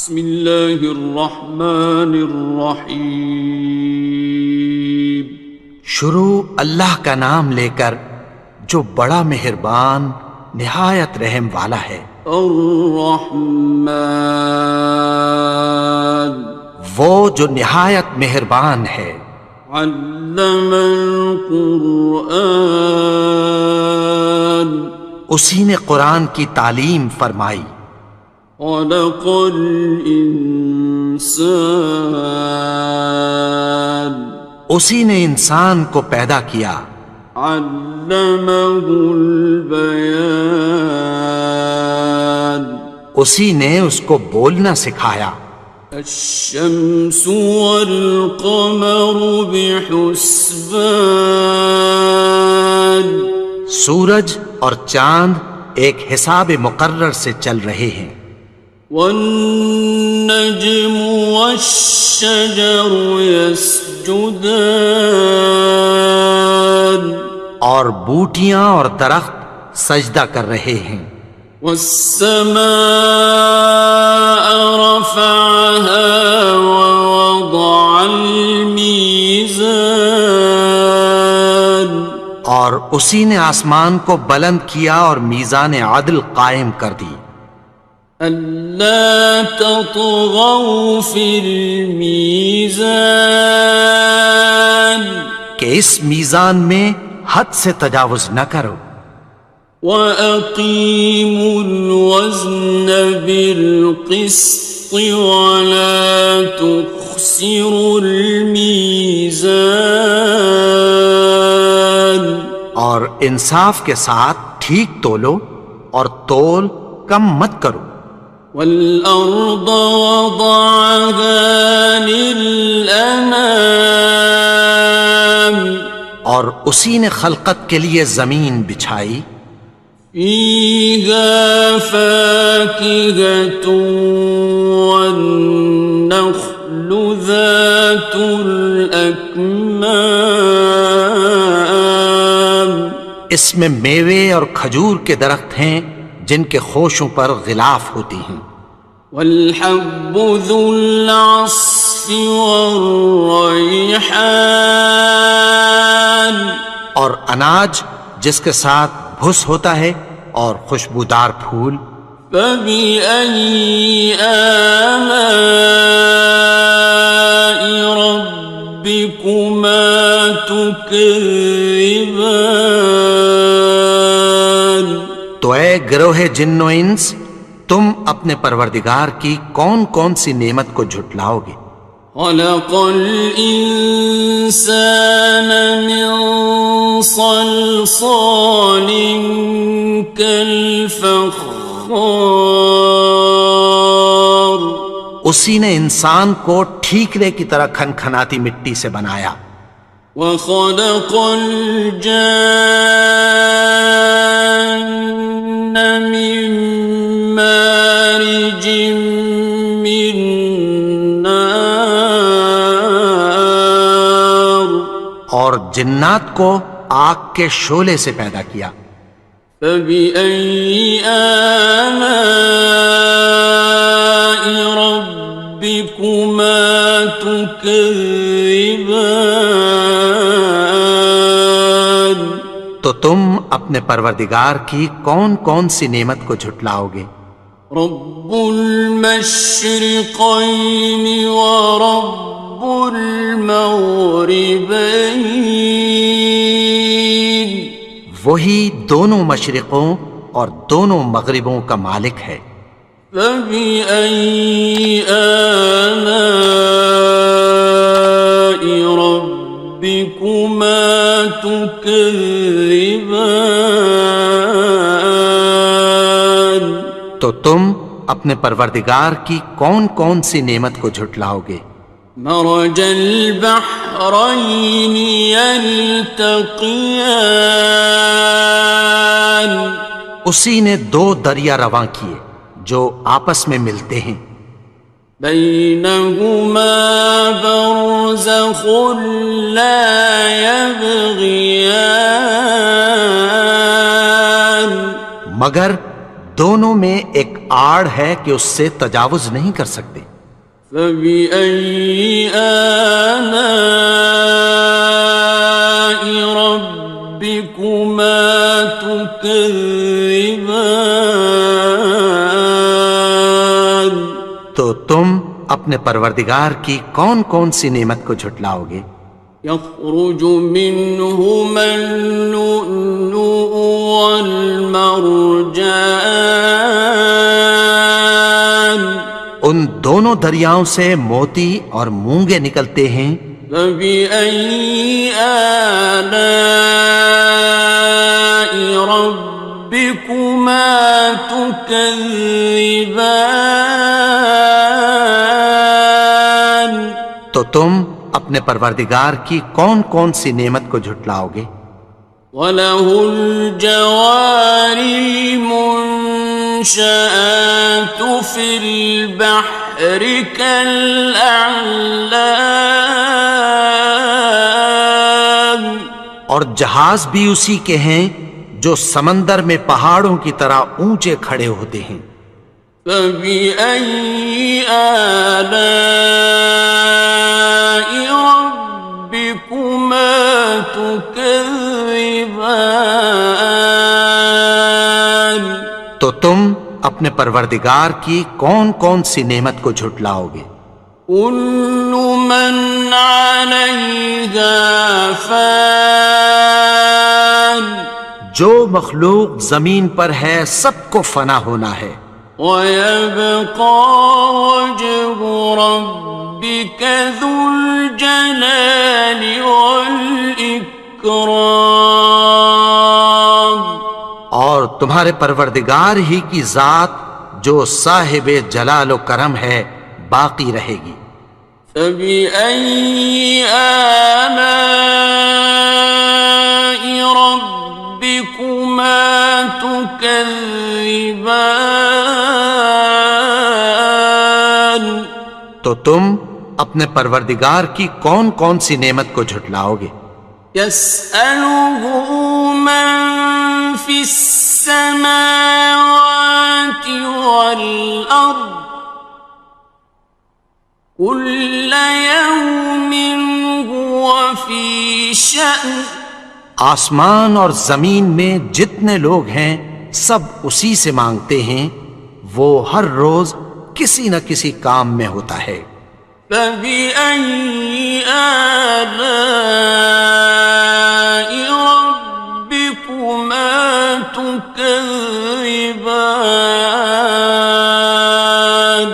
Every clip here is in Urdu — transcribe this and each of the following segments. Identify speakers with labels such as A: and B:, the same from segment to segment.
A: بسم اللہ الرحمن الرحیم۔
B: شروع اللہ کا نام لے کر جو بڑا مہربان نہایت رحم والا ہے۔
A: الرحمن،
B: وہ جو نہایت مہربان ہے۔
A: علم القرآن،
B: اسی نے قرآن کی تعلیم فرمائی۔
A: خلق الانسان،
B: اسی نے انسان کو پیدا کیا۔
A: علمہ البیان،
B: اسی نے اس کو بولنا سکھایا۔
A: الشمس والقمر بحسبان،
B: سورج اور چاند ایک حساب مقرر سے چل رہے ہیں۔
A: والنجم والشجر يسجدان،
B: اور بوٹیاں اور درخت سجدہ کر رہے ہیں۔
A: والسماء رفعها ووضع الميزان،
B: اور اسی نے آسمان کو بلند کیا اور میزان عدل قائم کر دی۔
A: ألا تطغوا في الميزان،
B: کہ اس میزان میں حد سے تجاوز نہ کرو۔
A: وَأَقِيمُوا الْوَزْنَ بِالْقِسْطِ وَلَا تُخْسِرُوا الْمِيزَانَ،
B: اور انصاف کے ساتھ ٹھیک تولو اور تول کم مت کرو۔
A: وَالْأَرْضَ وَضَعَهَا لِلْأَنَامِ،
B: اور اسی نے خلقت کے لیے زمین بچھائی۔
A: فِيهَا فَاكِهَةٌ وَالنَّخْلُ ذَاتُ الْأَكْمَامِ،
B: اس میں میوے اور کھجور کے درخت ہیں جن کے خوشوں پر غلاف ہوتی ہیں۔
A: وَالْحَبُّ ذُو الْعَصْفِ وَالرَّيْحَانِ،
B: اور اناج جس کے ساتھ بھس ہوتا ہے اور خوشبودار پھول۔
A: فَبِأَيِّ آلَاءِ رَبِّكُمَا تُكَذِّبَانِ،
B: تو اے گروہ جن و انس، تم اپنے پروردگار کی کون کون سی نعمت کو جھٹلاؤ گے؟
A: خَلَقَ الْإِنسَانَ مِنْ صَلْصَالٍ كَالْفَخَّارِ،
B: اسی نے انسان کو ٹھیکرے کی طرح کھنکھناتی مٹی سے بنایا۔
A: وَخَلَقَ الْجَانَّ مِن مَّارِجٍ مِّن نَّارٍ،
B: اور جنات کو آگ کے شعلے سے پیدا کیا۔
A: فَبِأَيِّ آلَاءِ رَبِّكُمَا تُكَذِّبَانِ،
B: تو تم اپنے پروردگار کی کون کون سی نعمت کو جھٹلاؤ گے؟
A: رب المشرقین ورب المغربین،
B: وہی دونوں مشرقوں اور دونوں مغربوں کا مالک ہے۔
A: فَبِأَيِّ آلَاءِ رَبِّكُمَا تُكَذِّبَانِ،
B: تو تم اپنے پروردگار کی کون کون سی نعمت کو جھٹلاؤ گے؟
A: مرج البحرین یلتقیان،
B: اسی نے دو دریا رواں کیے جو آپس میں ملتے ہیں۔
A: بینہما برزخ لا یبغیان،
B: مگر دونوں میں ایک آڑ ہے کہ اس سے تجاوز نہیں کر سکتے۔
A: فبأي آلاء ربكما تكذبان؟
B: تو تم اپنے پروردگار کی کون کون سی نعمت کو جھٹلاؤ گے؟
A: يخرج منهما اللؤلؤ والمرجان،
B: ان دونوں دریاؤں سے موتی اور مونگے نکلتے ہیں۔
A: فبأي آلاء ربكما تكذبان؟
B: تو تم اپنے پروردگار کی کون کون سی نعمت کو جھٹلاؤ گے؟
A: وَلَهُ الْجَوَارِ الْمُنشَآتُ فِي الْبَحْرِ كَالْأَعْلَامِ،
B: اور جہاز بھی اسی کے ہیں جو سمندر میں پہاڑوں کی طرح اونچے کھڑے ہوتے ہیں۔
A: فَبِأَيِّ آلَاءِ رَبِّكُمَا تُكَذِّبَانِ؟
B: تو تم اپنے پروردگار کی کون کون سی نعمت کو جھٹلاؤ گے؟
A: كُلُّ مَنْ عَلَيْهَا فَانٍ،
B: جو مخلوق زمین پر ہے سب کو فنا ہونا ہے۔
A: وَيَبْقَى وَجْهُ رَبِّكَ ذُو الْجَلَالِ وَالْإِكْرَامِ،
B: اور تمہارے پروردگار ہی کی ذات جو صاحب جلال و کرم ہے باقی رہے گی۔
A: فَبِأَيِّ آلَاءِ رَبِّكُمَا تُكَذِّبَانِ؟
B: تو تم اپنے پروردگار کی کون کون سی نعمت کو جھٹلاؤ گے؟
A: يَسْأَلُهُ مَن فِي السَّمَاوَاتِ وَالْأَرْضِ كُلَّ يَوْمٍ هُوَ فِي شَأْنٍ،
B: آسمان اور زمین میں جتنے لوگ ہیں سب اسی سے مانگتے ہیں، وہ ہر روز کسی نہ کسی کام میں ہوتا ہے۔
A: فَبِأَيِّ آلَاءِ رَبِّكُمَا تُكَذِّبَانِ؟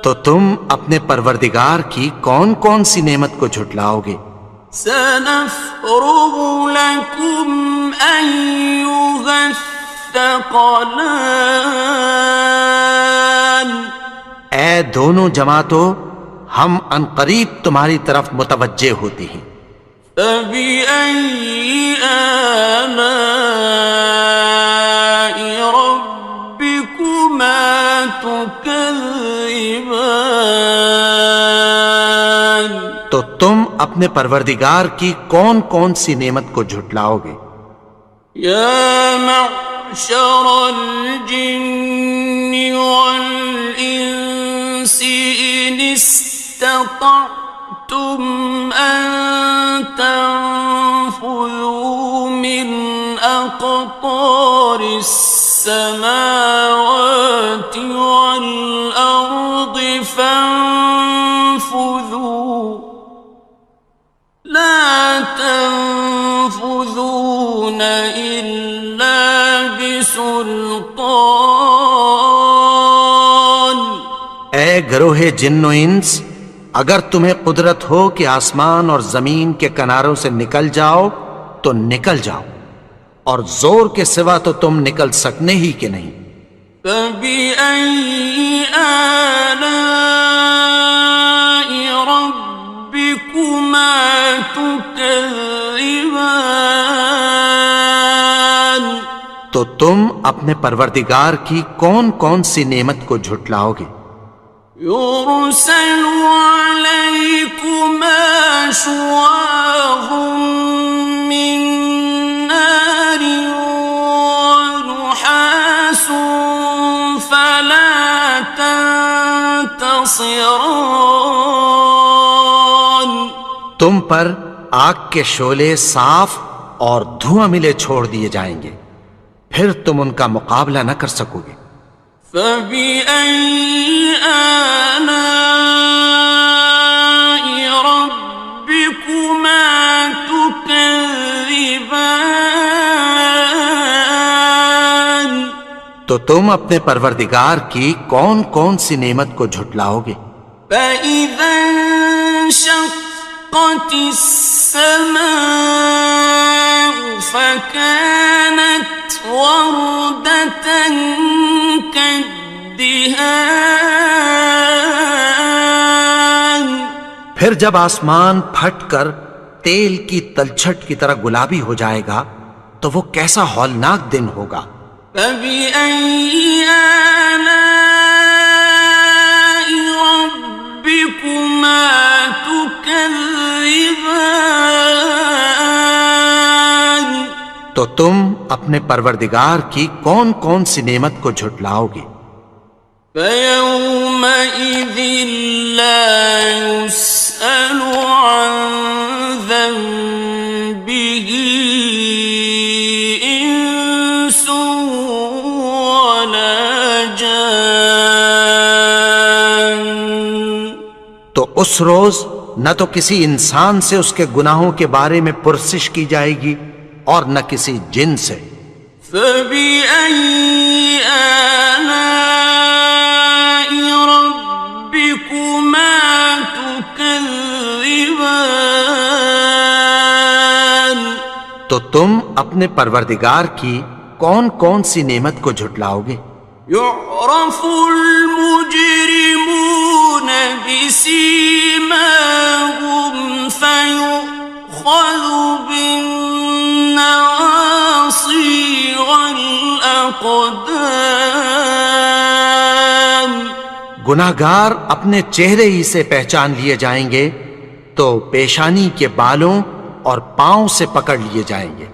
B: تو تم اپنے پروردگار کی کون کون سی نعمت کو جھٹلاؤ گے؟
A: سَنَفْرُغُ لَكُمْ أَيُّهَ الثَّقَلَانِ،
B: اے دونوں جماعتوں، ہم عنقریب تمہاری طرف متوجہ ہوتے ہیں۔
A: فَبِأَيِّ آلَاءِ رَبِّكُمَا تُكَذِّبَانِ؟
B: تو تم اپنے پروردگار کی کون کون سی نعمت کو جھٹلاؤ گے؟
A: يَا مَعْشَرَ الْجِنِّ وَالْإِنسِ إِنِ اسْتَطَعْتُمْ أَن تَنفُذُوا مِنْ أَقْطَارِ السَّمَاوَاتِ وَالْأَرْضِ فَانفُذُوا لَا تَنفُذُونَ إِلَّا بِسُلْطَانٍ۔
B: اے گروہ جن و انس، اگر تمہیں قدرت ہو کہ آسمان اور زمین کے کناروں سے نکل جاؤ تو نکل جاؤ، اور زور کے سوا تو تم نکل سکنے ہی کہ نہیں۔
A: فَبِأَيِّ آلَاءِ رَبِّكُمَا تُكَذِّبَانِ؟
B: تو تم اپنے پروردگار کی کون کون سی نعمت کو جھٹلاؤ گے؟
A: يُرْسَلُ عَلَيْكُمَا شُوَاظٌ مِّن نَّارٍ وَنُحَاسٌ خاصران.
B: تم پر آگ کے شعلے صاف اور دھواں ملے چھوڑ دیے جائیں گے، پھر تم ان کا مقابلہ نہ کر سکو گے۔
A: فبأي آلاء ربكما تكذبان.
B: تو تم اپنے پروردگار کی کون کون سی نعمت کو جھٹلاؤ گے؟
A: فإذا انشقت السماء فكانت وردة كالدهان.
B: پھر جب آسمان پھٹ کر تیل کی تلچھٹ کی طرح گلابی ہو جائے گا تو وہ کیسا ہولناک دن ہوگا۔
A: فبأي آلاء ربكما تكذبان.
B: تو تم اپنے پروردگار کی کون کون سی نعمت کو جھٹلاؤ گے؟
A: فيومئذ لا يسأل عن ذنبه إنس ولا جان.
B: تو اس روز نہ تو کسی انسان سے اس کے گناہوں کے بارے میں پرسش کی جائے گی اور نہ کسی جن سے۔
A: فبأي آلاء ربكما تكذبان.
B: تو تم اپنے پروردگار کی کون کون سی نعمت کو جھٹلاؤ گے؟
A: يعرف المجرمون بسيماهم فيؤخذ بالنواصي والأقدام.
B: گناہگار اپنے چہرے ہی سے پہچان لیے جائیں گے تو پیشانی کے بالوں اور پاؤں سے پکڑ لیے جائیں گے۔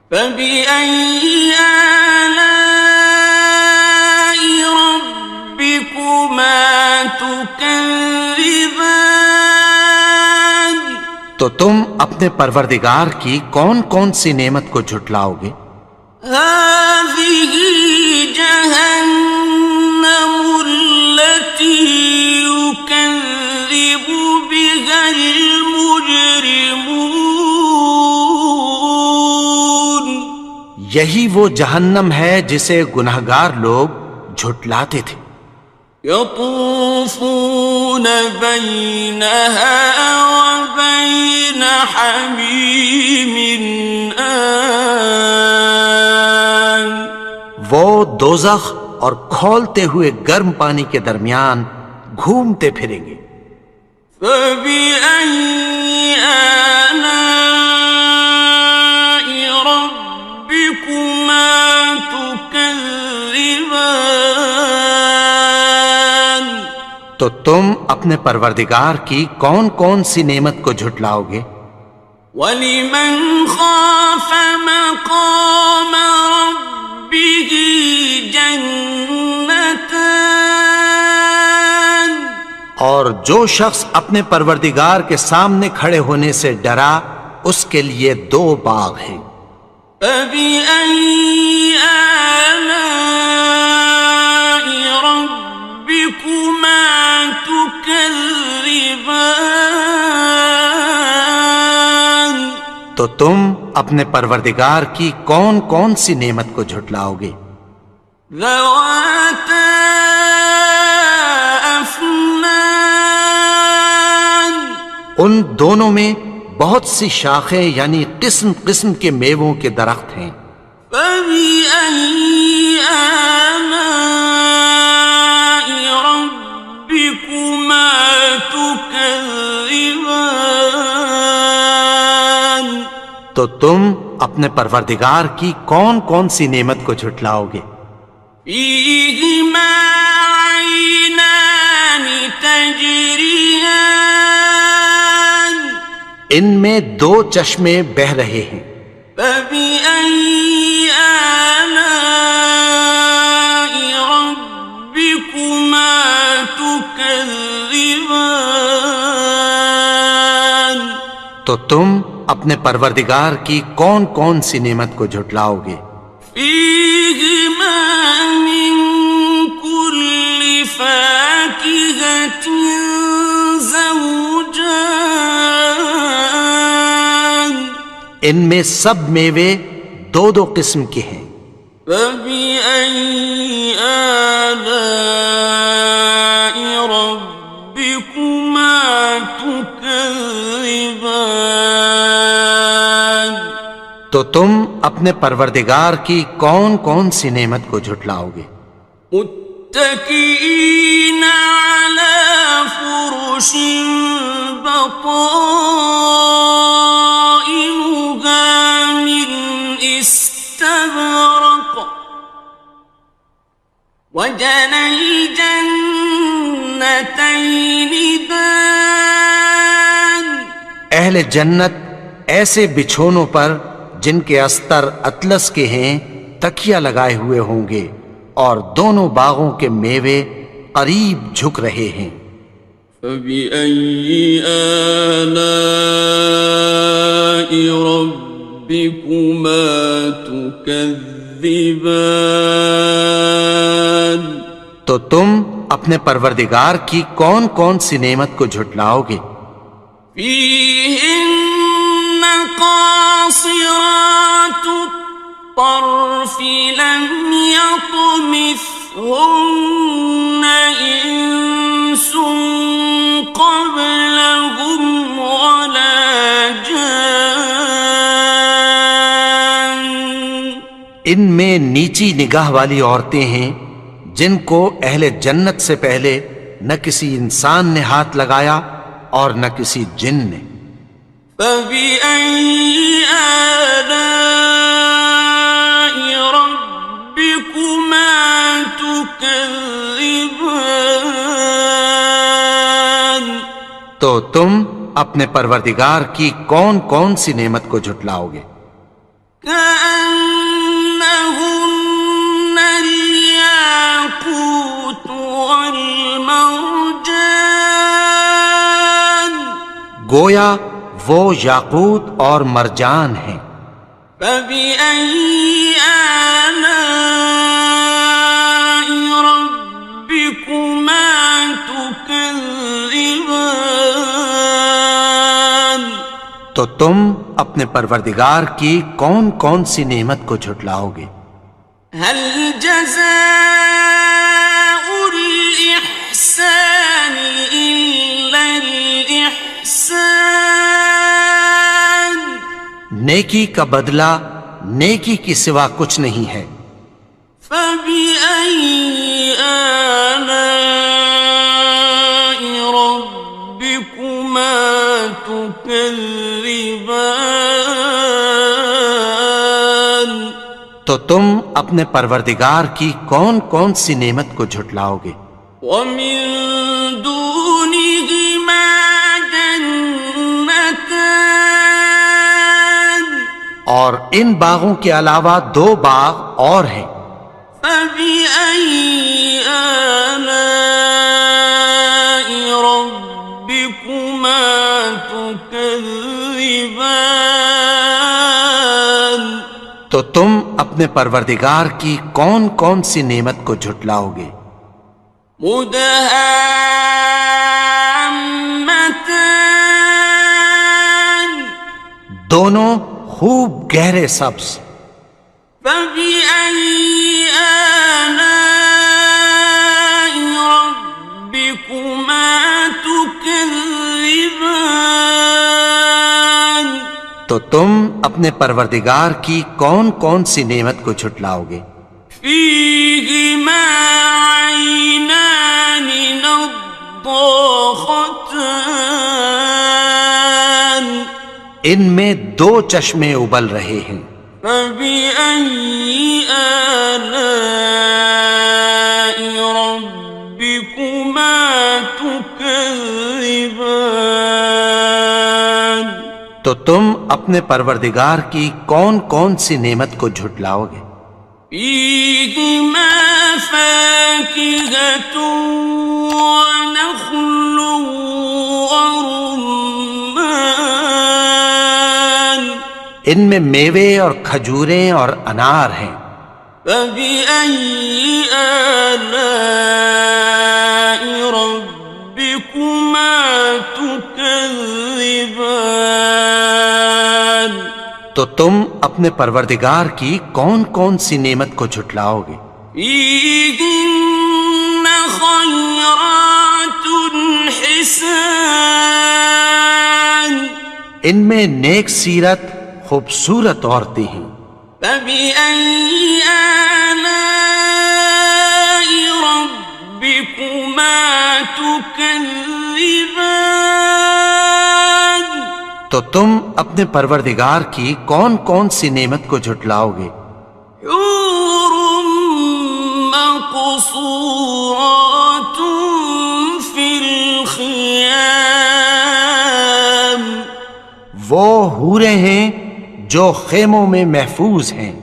A: فبأي آلاء ربكما تكذبان.
B: تو تم اپنے پروردگار کی کون کون سی نعمت کو جھٹلاؤ گے؟
A: هذه جهنم التي يكذب بها المجرمون.
B: یہی وہ جہنم ہے جسے گناہگار لوگ جھٹلاتے تھے۔
A: يطوفون بينها وبين حميم آن.
B: وہ دوزخ اور کھولتے ہوئے گرم پانی کے درمیان گھومتے پھریں گے۔
A: فبأي آلاء ربكما تكذبان.
B: تو تم اپنے پروردگار کی کون کون سی نعمت کو جھٹلاؤ گے؟
A: وَلِمَنْ خَافَ مَقَامَ رَبِّهِ جَنَّتَانِ.
B: اور جو شخص اپنے پروردگار کے سامنے کھڑے ہونے سے ڈرا اس کے لیے دو باغ ہیں۔
A: فَبِأَيِّ آلَاءِ رَبِّكُمَا تُكَذِّبَانِ.
B: تو تم اپنے پروردگار کی کون کون سی نعمت کو جھٹلاؤ گے؟
A: ذَوَاتَا أَفْنَانٍ.
B: ان دونوں میں بہت سی شاخیں یعنی قسم قسم کے میووں کے درخت ہیں۔
A: فَبِأَيِّ آلَاءِ رَبِّكُمَا تُكَذِّبَانِ.
B: تو تم اپنے پروردگار کی کون کون سی نعمت کو جھٹلاؤ گے؟
A: فِيهِمَا عَيْنَانِ تَجْرِيَانِ.
B: ان میں دو چشمے بہہ رہے ہیں۔
A: فَبِأَيِّ آلَاءِ رَبِّكُمَا تُكَذِّبَانِ. تكذبان
B: تو تم اپنے پروردگار کی کون کون سی نعمت کو جھٹلاؤ گے؟
A: فيهما من كل فاكهة زوجان
B: ان میں سب میوے دو دو قسم کے ہیں۔
A: فبأي آلاء ربكما تكذبان
B: تو تم اپنے پروردگار کی کون کون سی نعمت کو جھٹلاؤ گے؟
A: متكئين على فرش بطائنها من استبرق وجنى الجنتين دان
B: اہل جنت ایسے بچھونوں پر جن کے استر اطلس کے ہیں تکیہ لگائے ہوئے ہوں گے، اور دونوں باغوں کے میوے قریب جھک رہے ہیں۔
A: فبأي آلاء ربكما تكذبان
B: تو تم اپنے پروردگار کی کون کون سی نعمت کو جھٹلاؤ گے؟
A: فيهن قاصرات الطرف لم يطمثهن إنس قبلهم ولا جان
B: ان میں نیچی نگاہ والی عورتیں ہیں جن کو اہل جنت سے پہلے نہ کسی انسان نے ہاتھ لگایا اور نہ کسی جن نے۔
A: فبأي آلاء ربكما تكذبان
B: تو تم اپنے پروردگار کی کون کون سی نعمت کو جھٹلاؤ گے؟
A: كأنهن الياقوت والمرجان
B: گویا وہ یاقوت اور مرجان ہیں۔
A: فبأي آلاء ربكما تكذبان
B: تو تم اپنے پروردگار کی کون کون سی نعمت کو جھٹلاؤ گے؟
A: هل جزاء الإحسان إلا الإحسان
B: نیکی کا بدلہ نیکی کی سوا کچھ نہیں ہے۔
A: فبأي آلاء ربكما تكذبان
B: تو تم اپنے پروردگار کی کون کون سی نعمت کو جھٹلاؤ گے؟
A: ومن دونهما جنتان
B: اور ان باغوں کے علاوہ دو باغ اور ہیں۔
A: فبأي آلاء ربكما تكذبان
B: تو تم اپنے پروردگار کی کون کون سی نعمت کو جھٹلاؤ گے؟
A: مدهامتان
B: دونوں خوب گہرے سبز۔
A: فبأي آلاء ربكما تكذبان
B: تو تم اپنے پروردگار کی کون کون سی نعمت کو جھٹلاؤ گے؟
A: فيهما عينان نضاختان
B: ان میں دو چشمے ابل رہے ہیں۔
A: فبأي آلاء ربكما تكذبان
B: تو تم اپنے پروردگار کی کون کون سی نعمت کو جھٹلاؤ گے؟
A: فيهما فاكهة ونخل ورمان
B: ان میں میوے اور کھجوریں اور انار ہیں.
A: فبأي آلاء ربكما تكذبان
B: تو تم اپنے پروردگار کی کون کون سی نعمت کو جھٹلاؤ گے؟
A: فيهن خيرات حسان
B: ان میں نیک سیرت خوبصورت عورتیں ہیں.
A: فبأي آلاء ربكما تكذبان
B: تو تم اپنے پروردگار کی کون کون سی نعمت کو جھٹلاؤ گے؟
A: حور مقصورات في الخيام
B: وہ حوریں ہیں جو خیموں میں محفوظ ہیں.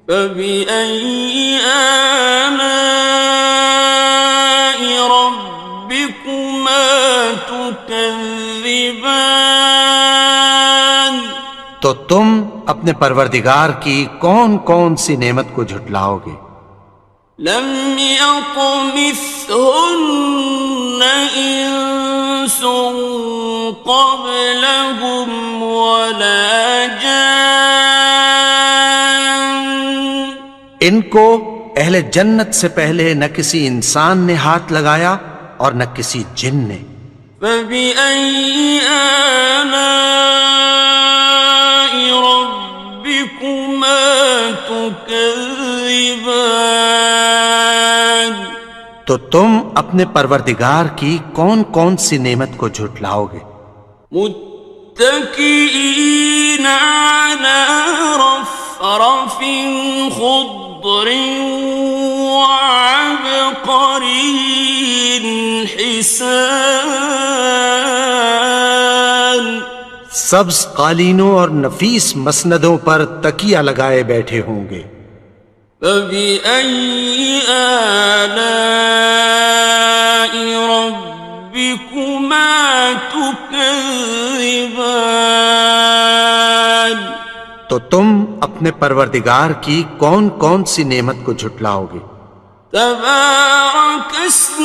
A: فبأي آلاء ربكما تكذبان
B: تو تم اپنے پروردگار کی کون کون سی نعمت کو جھٹلاؤ گے؟
A: لم يطمثهن إنس قبلهم ولا جان
B: ان کو اہل جنت سے پہلے نہ کسی انسان نے ہاتھ لگایا اور نہ کسی جن نے.
A: فبأي آلاء ربكما تكذبان
B: تو تم اپنے پروردگار کی کون کون سی نعمت کو جھٹلاؤ گے؟
A: متكئين على رفرف خضر وعبقري حسان
B: سبز قالینوں اور نفیس مسندوں پر تکیہ لگائے بیٹھے ہوں گے.
A: فبأي آلاء ربكما تكذبان
B: تو تم اپنے پروردگار کی کون کون سی نعمت کو جھٹلاؤ گے؟
A: تبارك اسم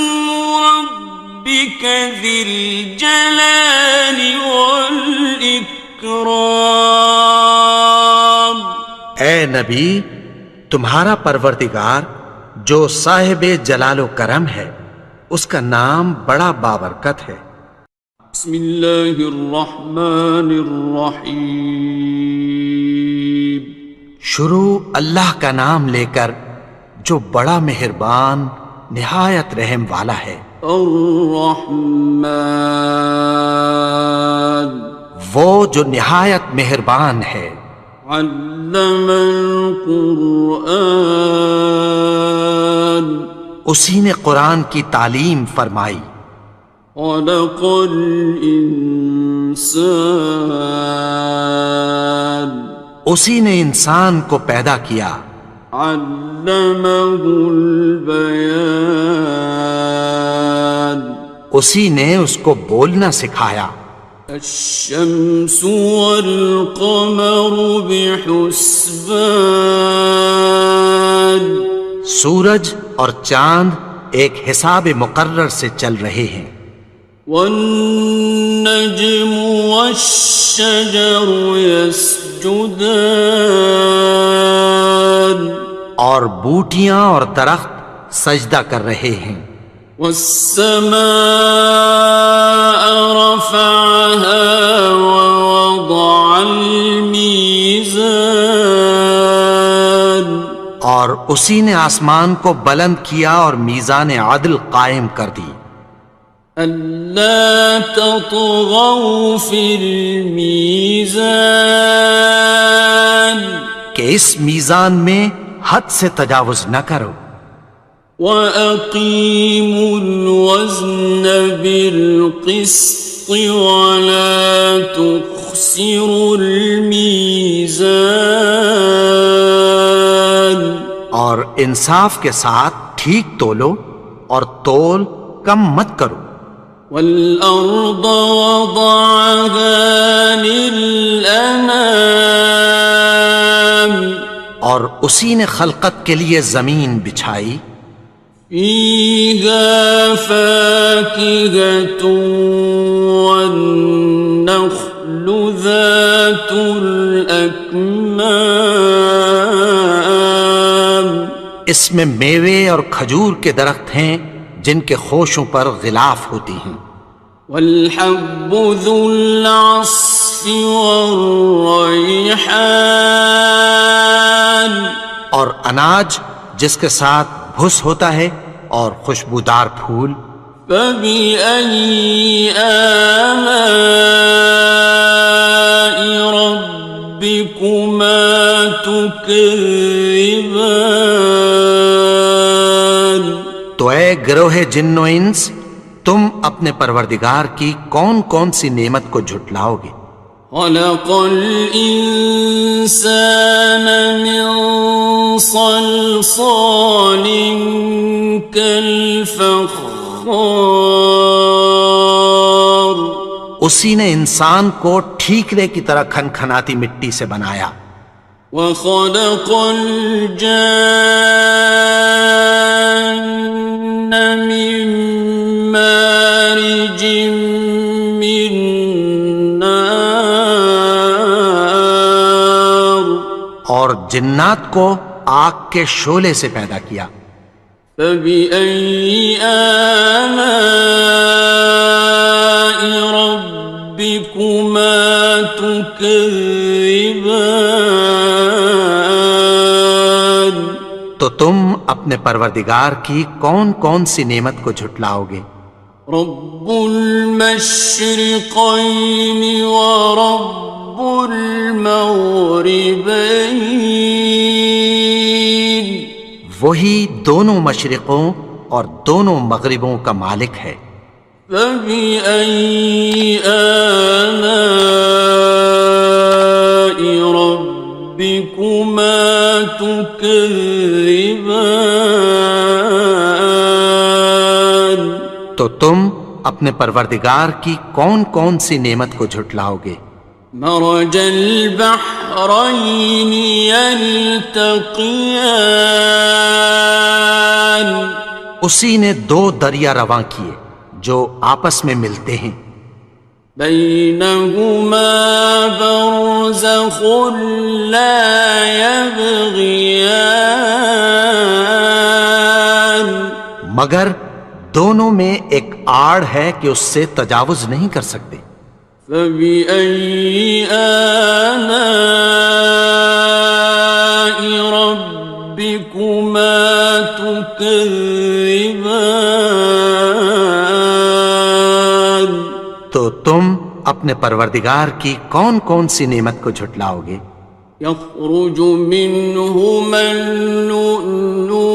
A: ربك ذي الجلال والإكرام
B: اے نبی، تمہارا پروردگار جو صاحب جلال و کرم ہے، اس کا نام بڑا بابرکت ہے.
A: بسم اللہ الرحمن الرحیم
B: شروع اللہ کا نام لے کر جو بڑا مہربان نہایت رحم والا ہے.
A: الرحمن
B: وہ جو نہایت مہربان ہے.
A: علم القرآن
B: اسی نے قرآن کی تعلیم فرمائی.
A: خلق الانسان
B: اسی نے انسان کو پیدا کیا.
A: علمہ البیان
B: اسی نے اس کو بولنا سکھایا.
A: الشمس والقمر بحسبان
B: سورج اور چاند ایک حساب مقرر سے چل رہے ہیں.
A: والنجم والشجر يسجدان
B: اور بوٹیاں اور درخت سجدہ کر رہے ہیں.
A: والسماء رفعها ووضع الميزان
B: اور اسی نے آسمان کو بلند کیا اور میزان عدل قائم کر دی.
A: ألا تطغوا في الميزان
B: کہ اس میزان میں حد سے تجاوز نہ کرو.
A: وَأَقِيمُوا الْوَزْنَ بِالْقِسْطِ وَلَا تُخْسِرُوا الْمِيزَانَ
B: اور انصاف کے ساتھ ٹھیک تولو اور تول کم مت کرو.
A: والأرض وضعها للأنام
B: اور اسی نے خلقت کے لیے زمین بچھائی.
A: فيها فاكهة والنخل ذات الأكمام
B: اس میں میوے اور کھجور کے درخت ہیں جن کے خوشوں پر غلاف ہوتی ہیں.
A: والحب ذو العصف والریحان
B: اور اناج جس کے ساتھ بھس ہوتا ہے اور خوشبودار پھول.
A: فبأي آلاء ربكما تكذبان
B: تو اے گروہ جن و انس تم اپنے پروردگار کی کون کون سی نعمت کو جھٹلاؤ گے.
A: خلق الإنسان من صلصال كالفخار
B: اسی نے انسان کو ٹھیکرے کی طرح کھنکھناتی مٹی سے بنایا.
A: وخلق الجان من مارج من نار
B: اور جنات کو آگ کے شعلے سے پیدا کیا.
A: فبأي آلاء ربكما تكذبان
B: تو تم اپنے پروردگار کی کون کون سی نعمت کو جھٹلاؤ گے.
A: رب المشرقين ورب المغربين
B: وہی دونوں مشرقوں اور دونوں مغربوں کا مالک ہے.
A: فبأي آلاء ربكما تكذبان
B: تو تم اپنے پروردگار کی کون کون سی نعمت کو جھٹلاؤ گے.
A: مرج البحرين يلتقيان
B: اسی نے دو دریا رواں کیے جو آپس میں ملتے ہیں.
A: بينهما برزخ لا يبغيان
B: مگر دونوں میں ایک آڑ ہے کہ اس سے تجاوز نہیں کر سکتے.
A: فبأي آلاء ربكما تكذبان
B: تو تم اپنے پروردگار کی کون کون سی نعمت کو جھٹلاؤ گے.
A: يخرج منهما اللؤلؤ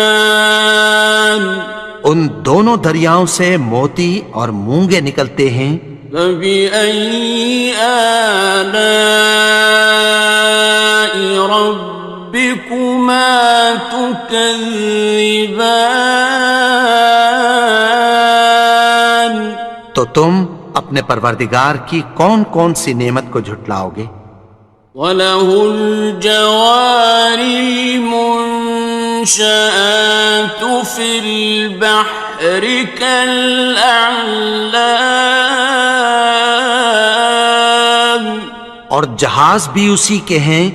A: والمرجان
B: ان دونوں دریاؤں سے موتی اور مونگے نکلتے ہیں.
A: فبأي آلاء ربكما تكذبان
B: تو تم اپنے پروردگار کی کون کون سی نعمت کو جھٹلاؤ گے.
A: وَلَهُ الْجَوَارِ الْمُنشَآتُ فِي الْبَحْرِ كَالْأَعْلَامِ
B: اور جہاز بھی اسی کے ہیں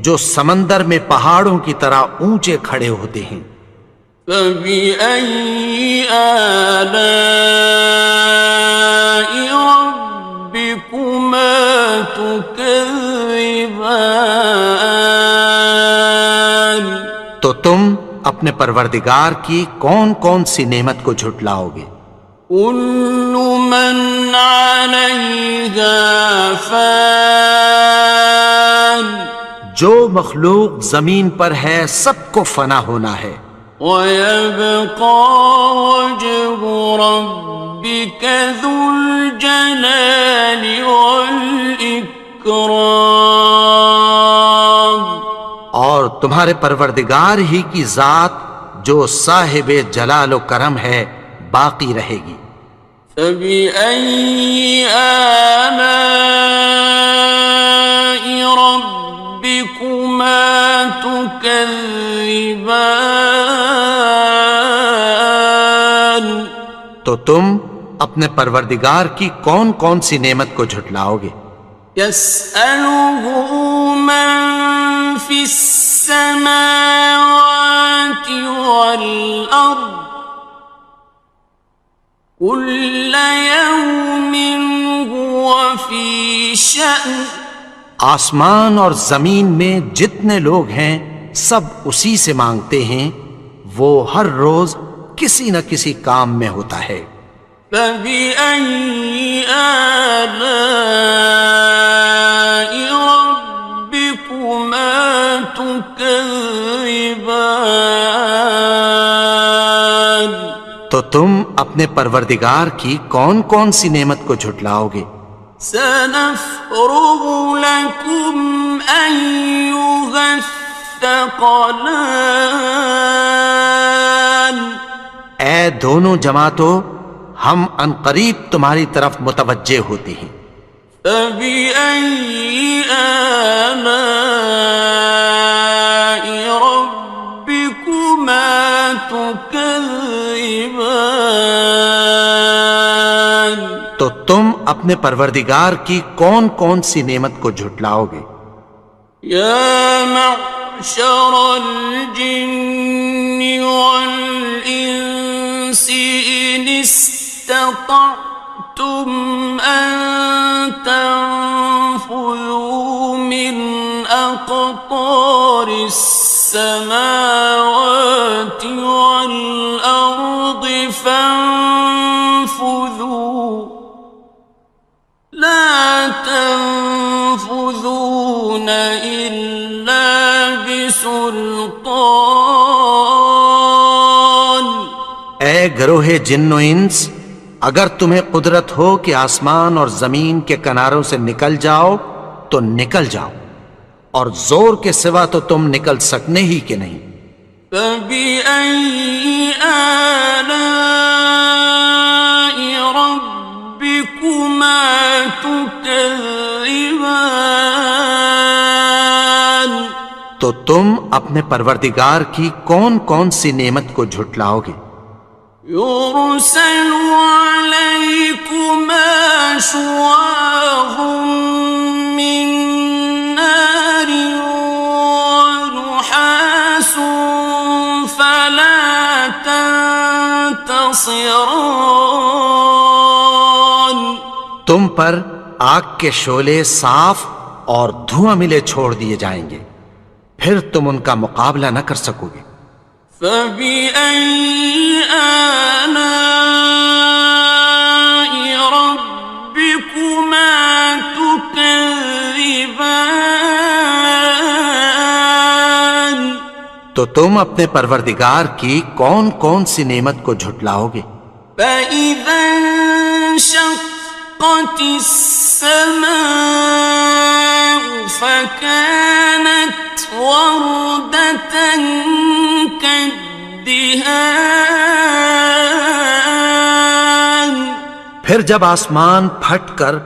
B: جو سمندر میں پہاڑوں کی طرح اونچے کھڑے ہوتے ہیں.
A: فبأي آلاء ربكما تكذبان
B: تو تم اپنے پروردگار کی کون کون سی نعمت کو جھٹلاؤ گے.
A: كل من عليها فان
B: جو مخلوق زمین پر ہے سب کو فنا ہونا ہے.
A: ويبقى وجه ربك ذو الجلال والإكرام
B: تمہارے پروردگار ہی کی ذات جو صاحب جلال و کرم ہے باقی رہے گی۔
A: فبأي آلاء ربكما تكذبان؟
B: تو تم اپنے پروردگار کی کون کون سی نعمت کو جھٹلاؤ گے؟
A: يسأله من في السماوات والأرض كل يوم هو في شأن۔
B: آسمان اور زمین میں جتنے لوگ ہیں سب اسی سے مانگتے ہیں، وہ ہر روز کسی نہ کسی کام میں ہوتا ہے۔
A: فبأي آلاء ربكما تكذبان؟
B: تو تم اپنے پروردگار کی کون کون سی نعمت کو جھٹلاؤ گے؟
A: سنفرغ لكم أيها الثقلان۔
B: اے دونوں جماعتوں، ہم عنقریب تمہاری طرف متوجہ ہوتے ہیں۔
A: فبأي آلاء ربكما تكذبان؟
B: تو تم اپنے پروردگار کی کون کون سی نعمت کو جھٹلاؤ گے؟
A: يا معشر الجن والإنس إن استطعتم أن تنفذوا من أقطار السماوات والأرض فانفذوا لا تنفذون إلا بسلطان۔
B: اے گروہ جن و انس، اگر تمہیں قدرت ہو کہ آسمان اور زمین کے کناروں سے نکل جاؤ تو نکل جاؤ، اور زور کے سوا تو تم نکل سکنے ہی کہ نہیں۔
A: فبأي آلاء ربكما تكذبان؟
B: تو تم اپنے پروردگار کی کون کون سی نعمت کو جھٹلاؤ گے؟
A: يرسل عليكما شواظ من نار ونحاس فلا تنتصران۔
B: تم پر آگ کے شعلے صاف اور دھواں ملے چھوڑ دیے جائیں گے، پھر تم ان کا مقابلہ نہ کر سکو گے۔
A: فبأي آلاء ربكما تكذبان؟
B: تو تم اپنے پروردگار کی کون کون سی نعمت کو جھٹلاؤ گے؟
A: فإذا انشقت السماء فكانت وردة كالدهان۔
B: پھر جب آسمان پھٹ کر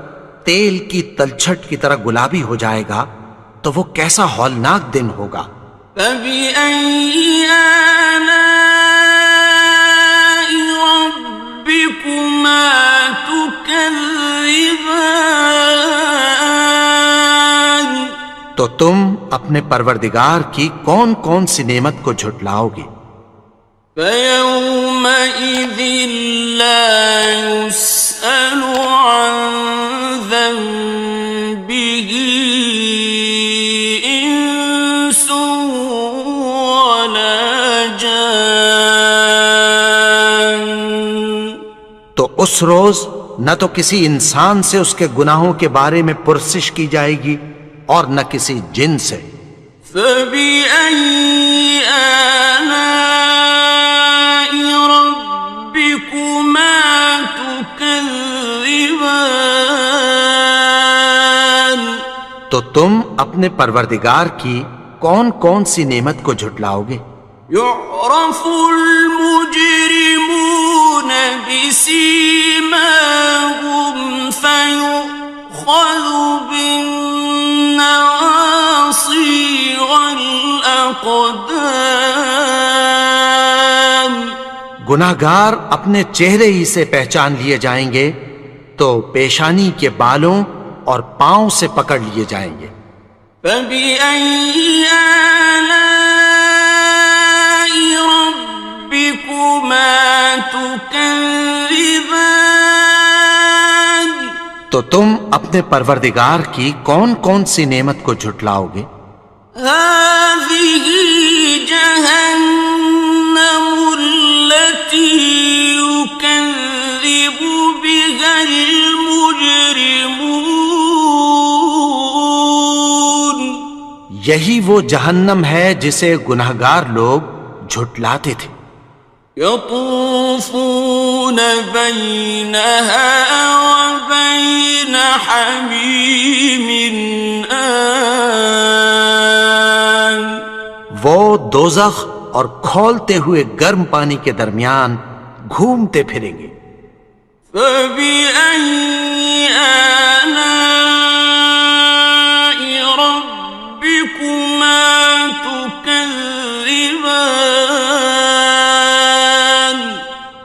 B: تیل کی تلچھٹ کی طرح گلابی ہو جائے گا تو وہ کیسا ہولناک دن ہوگا۔
A: فبأي آلاء ربكما تكذبان؟
B: تو تم اپنے پروردگار کی کون کون سی نعمت کو جھٹلاؤ گے؟
A: فيومئذ لا يسأل عن ذنبه إنس ولا جان۔
B: تو اس روز نہ تو کسی انسان سے اس کے گناہوں کے بارے میں پرسش کی جائے گی اور نہ کسی جن سے۔
A: فبأي آلاء ربكما تكذبان؟
B: تو تم اپنے پروردگار کی کون کون سی نعمت کو جھٹلاؤ گے؟
A: يعرف المجرمون بسيماهم فيؤخذ بالنواصي والأقدام.
B: گناہگار اپنے چہرے ہی سے پہچان لیے جائیں گے تو پیشانی کے بالوں اور پاؤں سے پکڑ لیے جائیں گے.
A: فَبِأَيِّ آلَاءِ رَبِّكُمَا تُكَذِّبَانِ.
B: تو تم اپنے پروردگار کی کون کون سی نعمت کو جھٹلاؤ گے؟
A: هَٰذِهِ جَهَنَّمُ الَّتِي يُكَذِّبُ بِهَا الْمُجْرِمُونَ.
B: یہی وہ جہنم ہے جسے گناہگار لوگ جھٹلاتے تھے.
A: يطوفون بينها وبين حميم آن.
B: وہ دوزخ اور کھولتے ہوئے گرم پانی کے درمیان گھومتے پھریں گے.
A: فبأي آلاء ربكما تكذبان.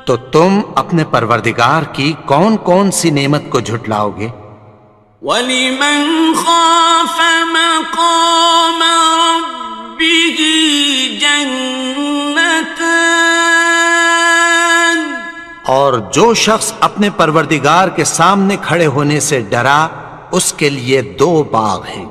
B: تو تم اپنے پروردگار کی کون کون سی نعمت کو جھٹلاؤ گے؟
A: وَلِمَنْ خَافَ مَقَامَ رَبِّهِ جَنَّتَانِ.
B: اور جو شخص اپنے پروردگار کے سامنے کھڑے ہونے سے ڈرا اس کے لیے 2 باغ ہیں.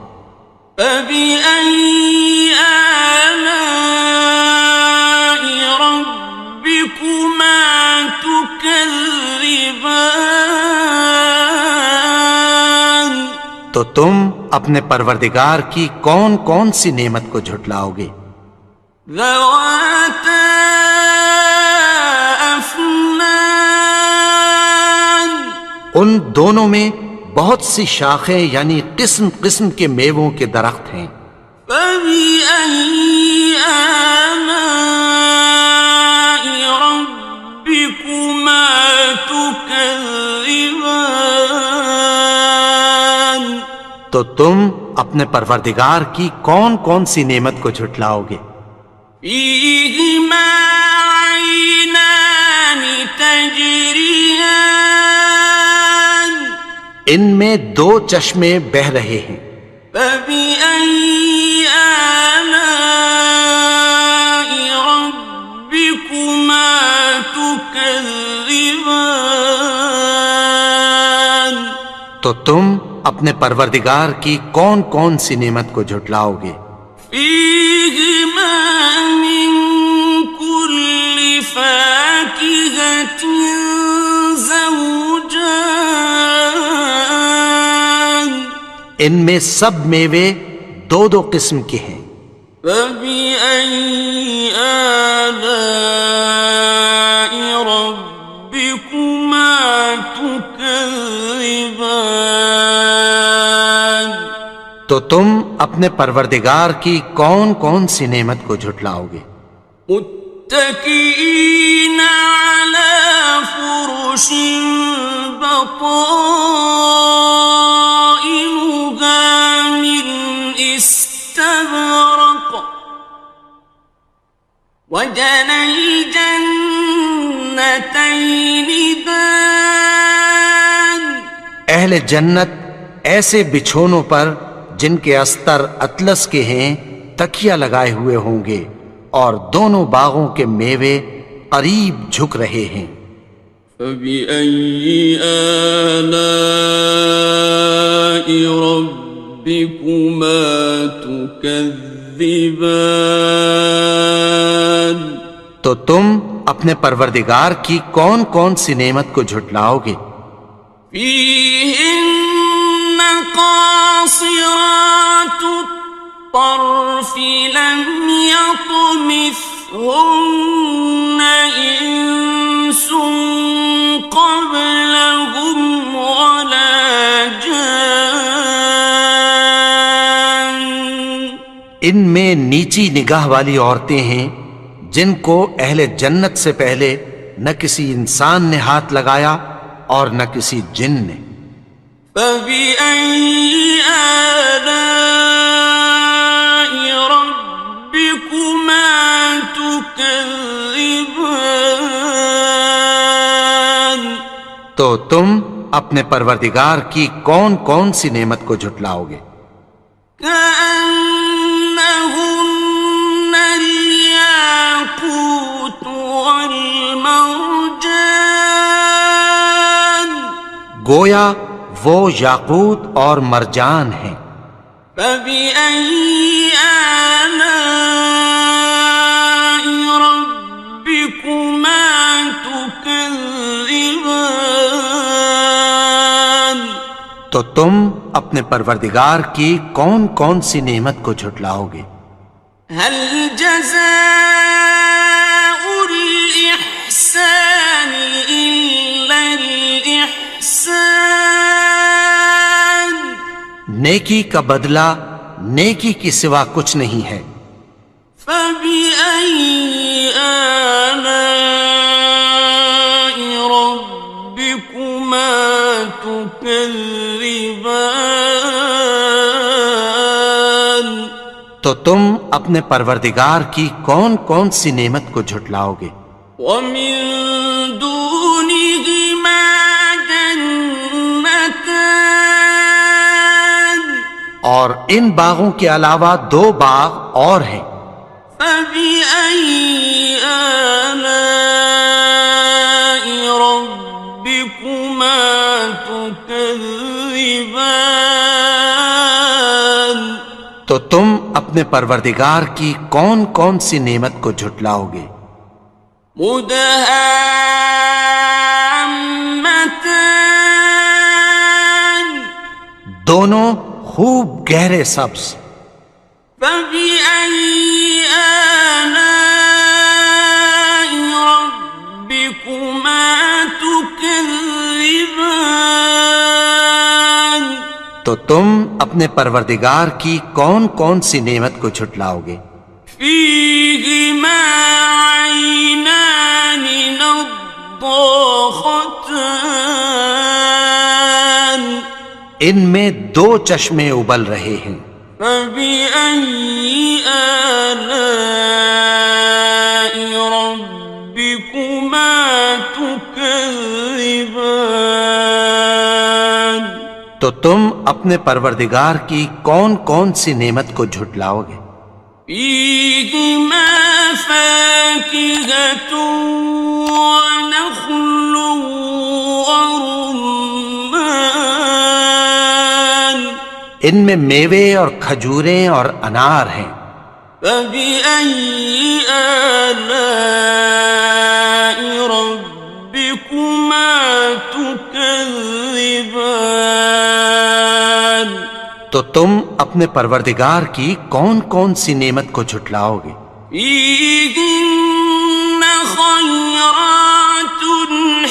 A: فَبِأَيِّ آلَاءِ رَبِّكُمَا تُكَذِّبَانِ.
B: تو تم اپنے پروردگار کی کون کون سی نعمت کو جھٹلاؤ گے؟
A: ذَوَاتَا أَفْنَانٍ.
B: ان دونوں میں بہت سی شاخیں یعنی قسم قسم کے میووں کے درخت ہیں.
A: فَبِأَيِّ آلَاءِ رَبِّكُمَا تُكَذِّبَانِ.
B: تو تم اپنے پروردگار کی کون کون سی نعمت کو جھٹلاؤ گے؟
A: فِيهِمَا عَيْنَانِ تَجْرِيَانِ.
B: ان میں 2 چشمے بہہ رہے ہیں.
A: فَبِأَيِّ آلَاءِ رَبِّكُمَا تُكَذِّبَانِ.
B: تو تم اپنے پروردگار کی کون کون سی نعمت کو جھٹلاؤ گے؟
A: فِيهِمَا مِن كُلِّ فَاكِهَةٍ زَوْجَانِ.
B: ان میں سب میوے 2 قسم کے ہیں.
A: فَبِأَيِّ آلَاءِ رَبِّكُمَا تُكَذِّبَانِ.
B: تو تم اپنے پروردگار کی کون کون سی نعمت کو جھٹلاؤ گے؟
A: متكئين على فرش بطائنها من استبرق وجنى الجنتين دان.
B: اہل جنت ایسے بچھونوں پر جن کے استر اطلس کے ہیں تکیہ لگائے ہوئے ہوں گے اور دونوں باغوں کے میوے قریب جھک رہے ہیں.
A: فَبِأَيِّ آلَاءِ رَبِّكُمَا تُكَذِّبَانِ.
B: تو تم اپنے پروردگار کی کون کون سی نعمت کو جھٹلاؤ گے؟
A: فِيهِنَّ قَاصِرَاتُ الطَّرْفِ لَمْ يَطْمِثْهُنَّ إِنسٌ قَبْلَهُمْ وَلَا جَانٌّ.
B: ان میں نیچی نگاہ والی عورتیں ہیں جن کو اہل جنت سے پہلے نہ کسی انسان نے ہاتھ لگایا اور نہ کسی جن نے۔
A: فَبِأَيِّ آلَاءِ رَبِّكُمَا تُكَذِّبَانِ،
B: تو تم اپنے پروردگار کی کون کون سی نعمت کو جھٹلاؤ گے؟
A: كأنهن الياقوت والمرجان،
B: گویا وہ یاقوت اور مرجان ہیں۔
A: فبأي آلاء ربكما تكذبان،
B: تو تم اپنے پروردگار کی کون کون سی نعمت کو جھٹلاؤ گے؟
A: هل جزاء الإحسان إلا الإحسان،
B: نیکی کا بدلہ نیکی کی سوا کچھ نہیں ہے۔
A: فبأي آلاء ربكما تكذبان،
B: تو تم اپنے پروردگار کی کون کون سی نعمت کو جھٹلاؤ گے؟
A: ومن دونهما جنتان،
B: اور ان باغوں کے علاوہ دو باغ اور ہیں۔
A: فبأي آلاء ربكما تكذبان،
B: تو تم اپنے پروردگار کی کون کون سی نعمت کو جھٹلاؤ گے؟
A: مدهامتان،
B: دونوں خوب گہرے سبز۔
A: فبأي آلاء ربكما تكذبان،
B: تو تم اپنے پروردگار کی کون کون سی نعمت کو جھٹلاؤ گے؟
A: فيهما عينان نضاختان،
B: ان میں دو چشمے ابل رہے ہیں۔
A: فبأي آلاء ربكما تكذبان،
B: تو تم اپنے پروردگار کی کون کون سی نعمت کو جھٹلاؤ گے؟
A: فيهما فاكهة ونخل ورمان،
B: ان میں میوے اور کھجوریں اور انار ہیں۔
A: فبأي آلاء ربكما تكذبان،
B: تو تم اپنے پروردگار کی کون کون سی نعمت کو جھٹلاؤ گے؟
A: فيهن خيرات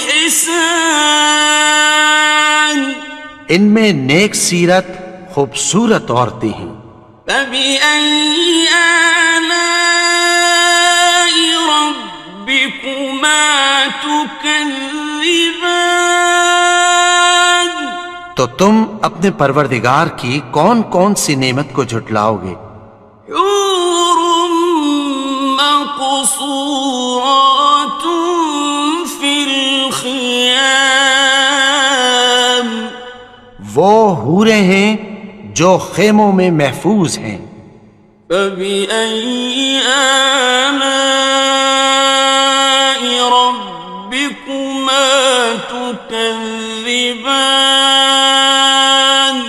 A: حسان،
B: ان میں نیک سیرت خوبصورت عورتیں ہیں۔
A: فبأي آلاء ربكما تكذبان،
B: تو تم اپنے پروردگار کی کون کون سی نعمت کو جھٹلاؤ گے؟
A: حور مقصورات في الخيام،
B: وہ حوریں ہیں جو خیموں میں محفوظ ہیں۔
A: فبأي آلاء ربكما تكذبان،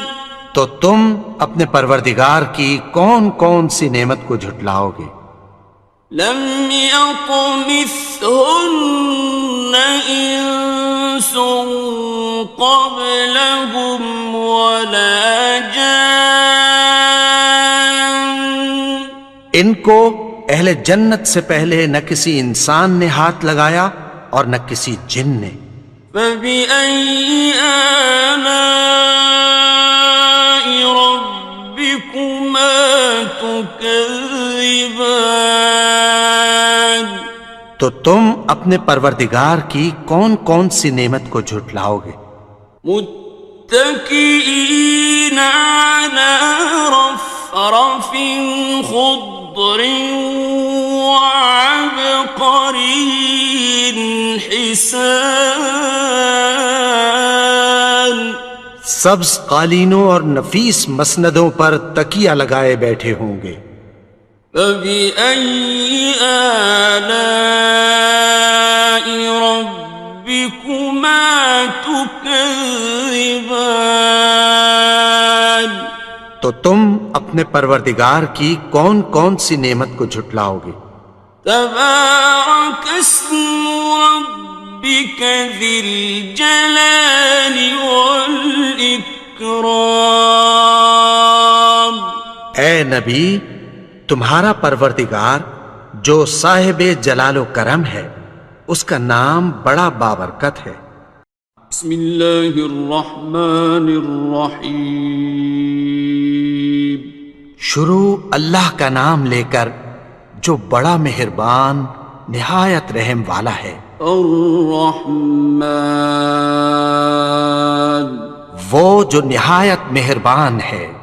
B: تو تم اپنے پروردگار کی کون کون سی نعمت کو جھٹلاؤ گے؟
A: لم يطمثهن إنس قبلهم ولا جان،
B: ان کو اہل جنت سے پہلے نہ کسی انسان نے ہاتھ لگایا اور نہ کسی جن نے۔
A: فبأي آلاء ربكما تكذبان، تكذبان
B: تو تم اپنے پروردگار کی کون کون سی نعمت کو جھٹلاؤ گے؟
A: متكئين على رفرف خضر وعبقري حسان
B: سبز قالینوں اور نفیس مسندوں پر تکیہ لگائے بیٹھے ہوں گے۔
A: فبأي آلاء ربكما تكذبان
B: تو تم اپنے پروردگار کی کون کون سی نعمت کو جھٹلاؤ گے؟
A: تبارك اسم ربك ذي الجلال والإكرام
B: اے نبی، تمہارا پروردگار جو صاحب جلال و کرم ہے، اس کا نام بڑا بابرکت ہے۔
A: بسم اللہ الرحمن الرحیم
B: شروع اللہ کا نام لے کر جو بڑا مہربان نہایت رحم والا ہے۔
A: الرحمن
B: وہ جو نہایت مہربان ہے۔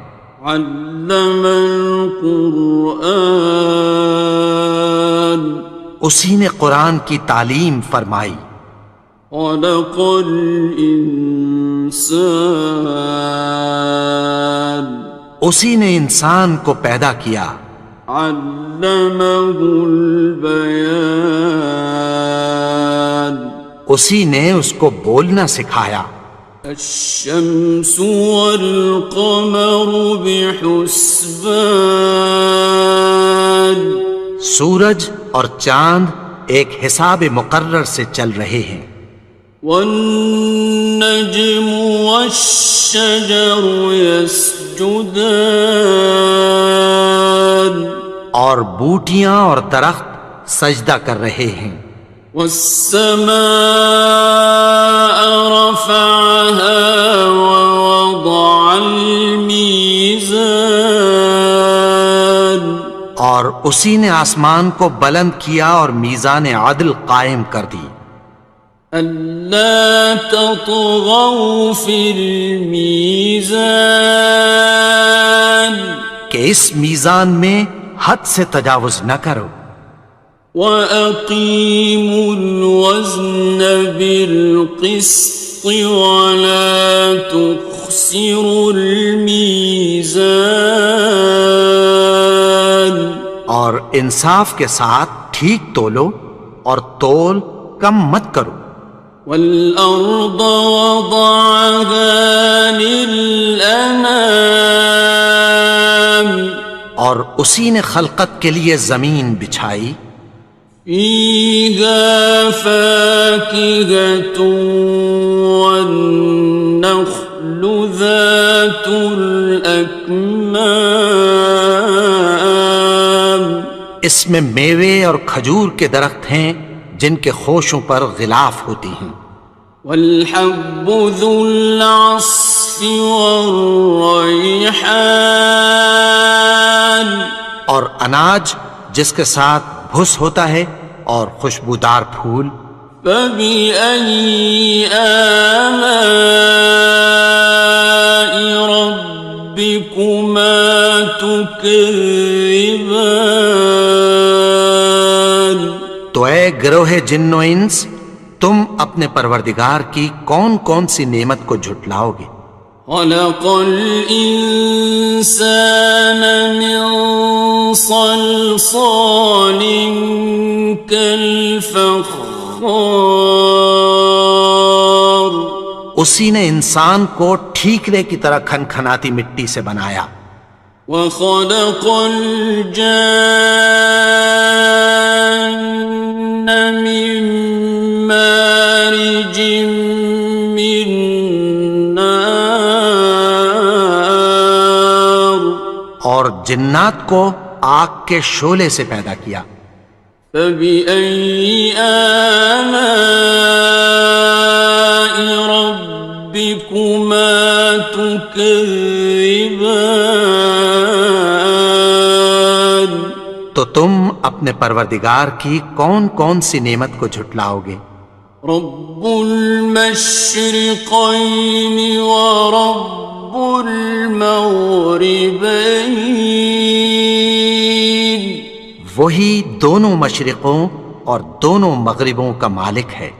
A: علم القرآن
B: اسی نے قرآن کی تعلیم فرمائی۔
A: خلق الانسان
B: اسی نے انسان کو پیدا کیا۔
A: علمہ البیان
B: اسی نے اس کو بولنا سکھایا۔
A: الشمس والقمر بحسبان
B: سورج اور چاند ایک حساب مقرر سے چل رہے ہیں۔
A: والنجم والشجر يسجدان
B: اور بوٹیاں اور درخت سجدہ کر رہے ہیں۔
A: والسماء رفعها ووضع الميزان
B: اور اسی نے آسمان کو بلند کیا اور میزان عدل قائم کر دی۔
A: ألا تطغوا في الميزان
B: کہ اس میزان میں حد سے تجاوز نہ کرو۔
A: وَأَقِيمُوا الْوَزْنَ بِالْقِسْطِ وَلَا تُخْسِرُوا الْمِيزَانَ
B: اور انصاف کے ساتھ ٹھیک تولو اور تول کم مت کرو۔
A: وَالْأَرْضَ وَضَعَهَا لِلْأَنَامِ
B: اور اسی نے خلقت کے لیے زمین بچھائی۔
A: فِيهَا فَاكِهَةٌ وَالنَّخْلُ ذَاتُ الْأَكْمَامِ
B: اس میں میوے اور کھجور کے درخت ہیں جن کے خوشوں پر غلاف ہوتی ہیں۔
A: وَالْحَبُّ ذُو الْعَصْفِ وَالرَّيْحَانِ
B: اور اناج جس کے ساتھ بھس ہوتا ہے اور خوشبودار پھول۔
A: فَبِأَيِّ آلَاءِ رَبِّكُمَا تُكَذِّبَانِ
B: تو اے گروہ جن و انس، تم اپنے پروردگار کی کون کون سی نعمت کو جھٹلاؤ گے؟
A: خلق الإنسان من صلصال كالفخار
B: اسی نے انسان کو ٹھیکرے کی طرح کھنکھناتی مٹی سے بنایا۔
A: وخلق الجان من مارج من نار
B: اور جنات کو آگ کے شعلے سے پیدا کیا۔
A: فبأي آلاء ربكما تكذبان
B: تو تم اپنے پروردگار کی کون کون سی نعمت کو جھٹلاؤ گے؟
A: رب المشرقين ورب المغربين
B: وہی دونوں مشرقوں اور دونوں مغربوں کا مالک ہے۔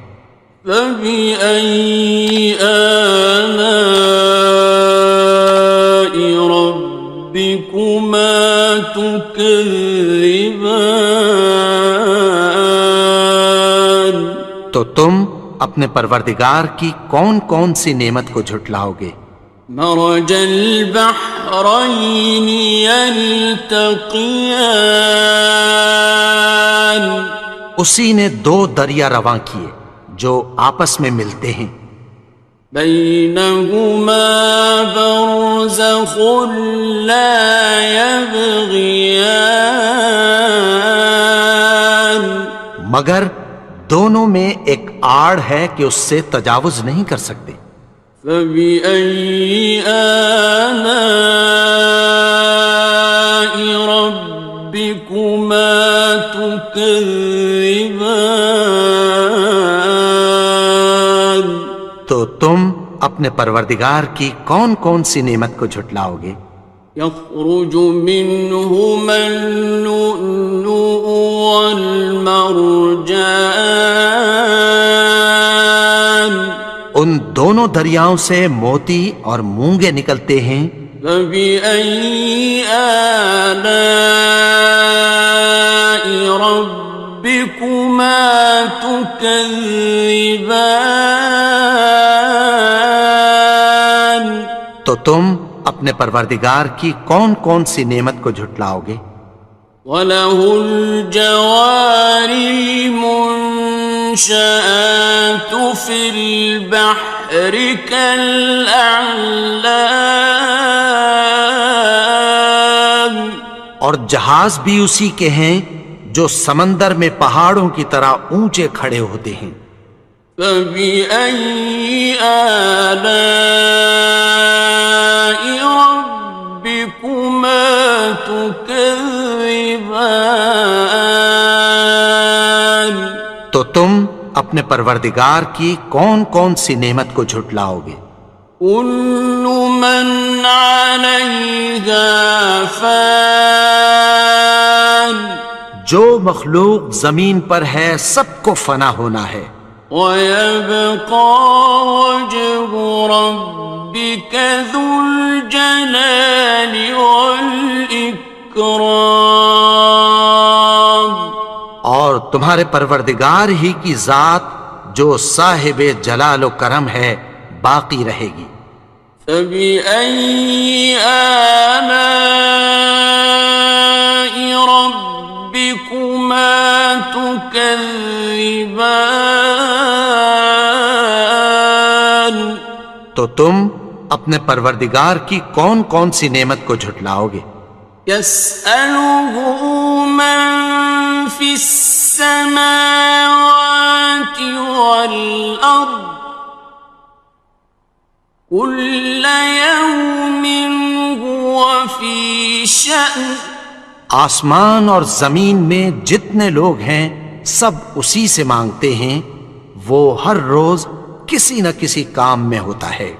A: فبأي آلاء ربكما تكذبان
B: تو تم اپنے پروردگار کی کون کون سی نعمت کو جھٹلاؤ گے؟
A: مرج البحرين يلتقيان
B: اسی نے دو دریا رواں کیے جو آپس میں ملتے ہیں،
A: بينهما برزخ لا يبغيان
B: مگر دونوں میں ایک آڑ ہے کہ اس سے تجاوز نہیں کر سکتے۔
A: فبأي آلاء ربكما تكذبان
B: تو تم اپنے پروردگار کی کون کون سی نعمت کو جھٹلاؤ گے؟
A: يخرج منهما اللؤلؤ والمرجان
B: ان دونوں دریاؤں سے موتی اور مونگے نکلتے ہیں۔
A: فبأي آلاء ربكما تكذبان
B: تو تم اپنے پروردگار کی کون کون سی نعمت کو جھٹلاؤ گے؟
A: وَلَهُ الْجَوَارِ الْمُنشَآتُ فِي الْبَحْرِ كَالْأَعْلَامِ
B: اور جہاز بھی اسی کے ہیں جو سمندر میں پہاڑوں کی طرح اونچے کھڑے ہوتے ہیں۔
A: فَبِأَيِّ آلَاءِ رَبِّكُمَا تُكَذِّبَانِ
B: تو تم اپنے پروردگار کی کون کون سی نعمت کو جھٹلاؤ گے؟
A: كُلُّ مَنْ عَلَيْهَا فَانٍ
B: جو مخلوق زمین پر ہے سب کو فنا ہونا ہے،
A: وَيَبْقَى وَجْهُ رَبِّكَ ذُو الْجَلَالِ وَالْإِكْرَامِ
B: اور تمہارے پروردگار ہی کی ذات جو صاحب جلال و کرم ہے باقی رہے گی۔
A: فَبِأَيِّ آلَاءِ رَبِّكُمَا تُكَذِّبَانِ
B: تو تم اپنے پروردگار کی کون کون سی نعمت کو جھٹلاؤ گے؟
A: يَسْأَلُهُ مَن فِي السَّمَاوَاتِ وَالْأَرْضِ كُلَّ يَوْمٍ هُوَ فِي شَأْنٍ
B: آسمان اور زمین میں جتنے لوگ ہیں سب اسی سے مانگتے ہیں، وہ ہر روز کسی نہ کسی کام میں ہوتا ہے۔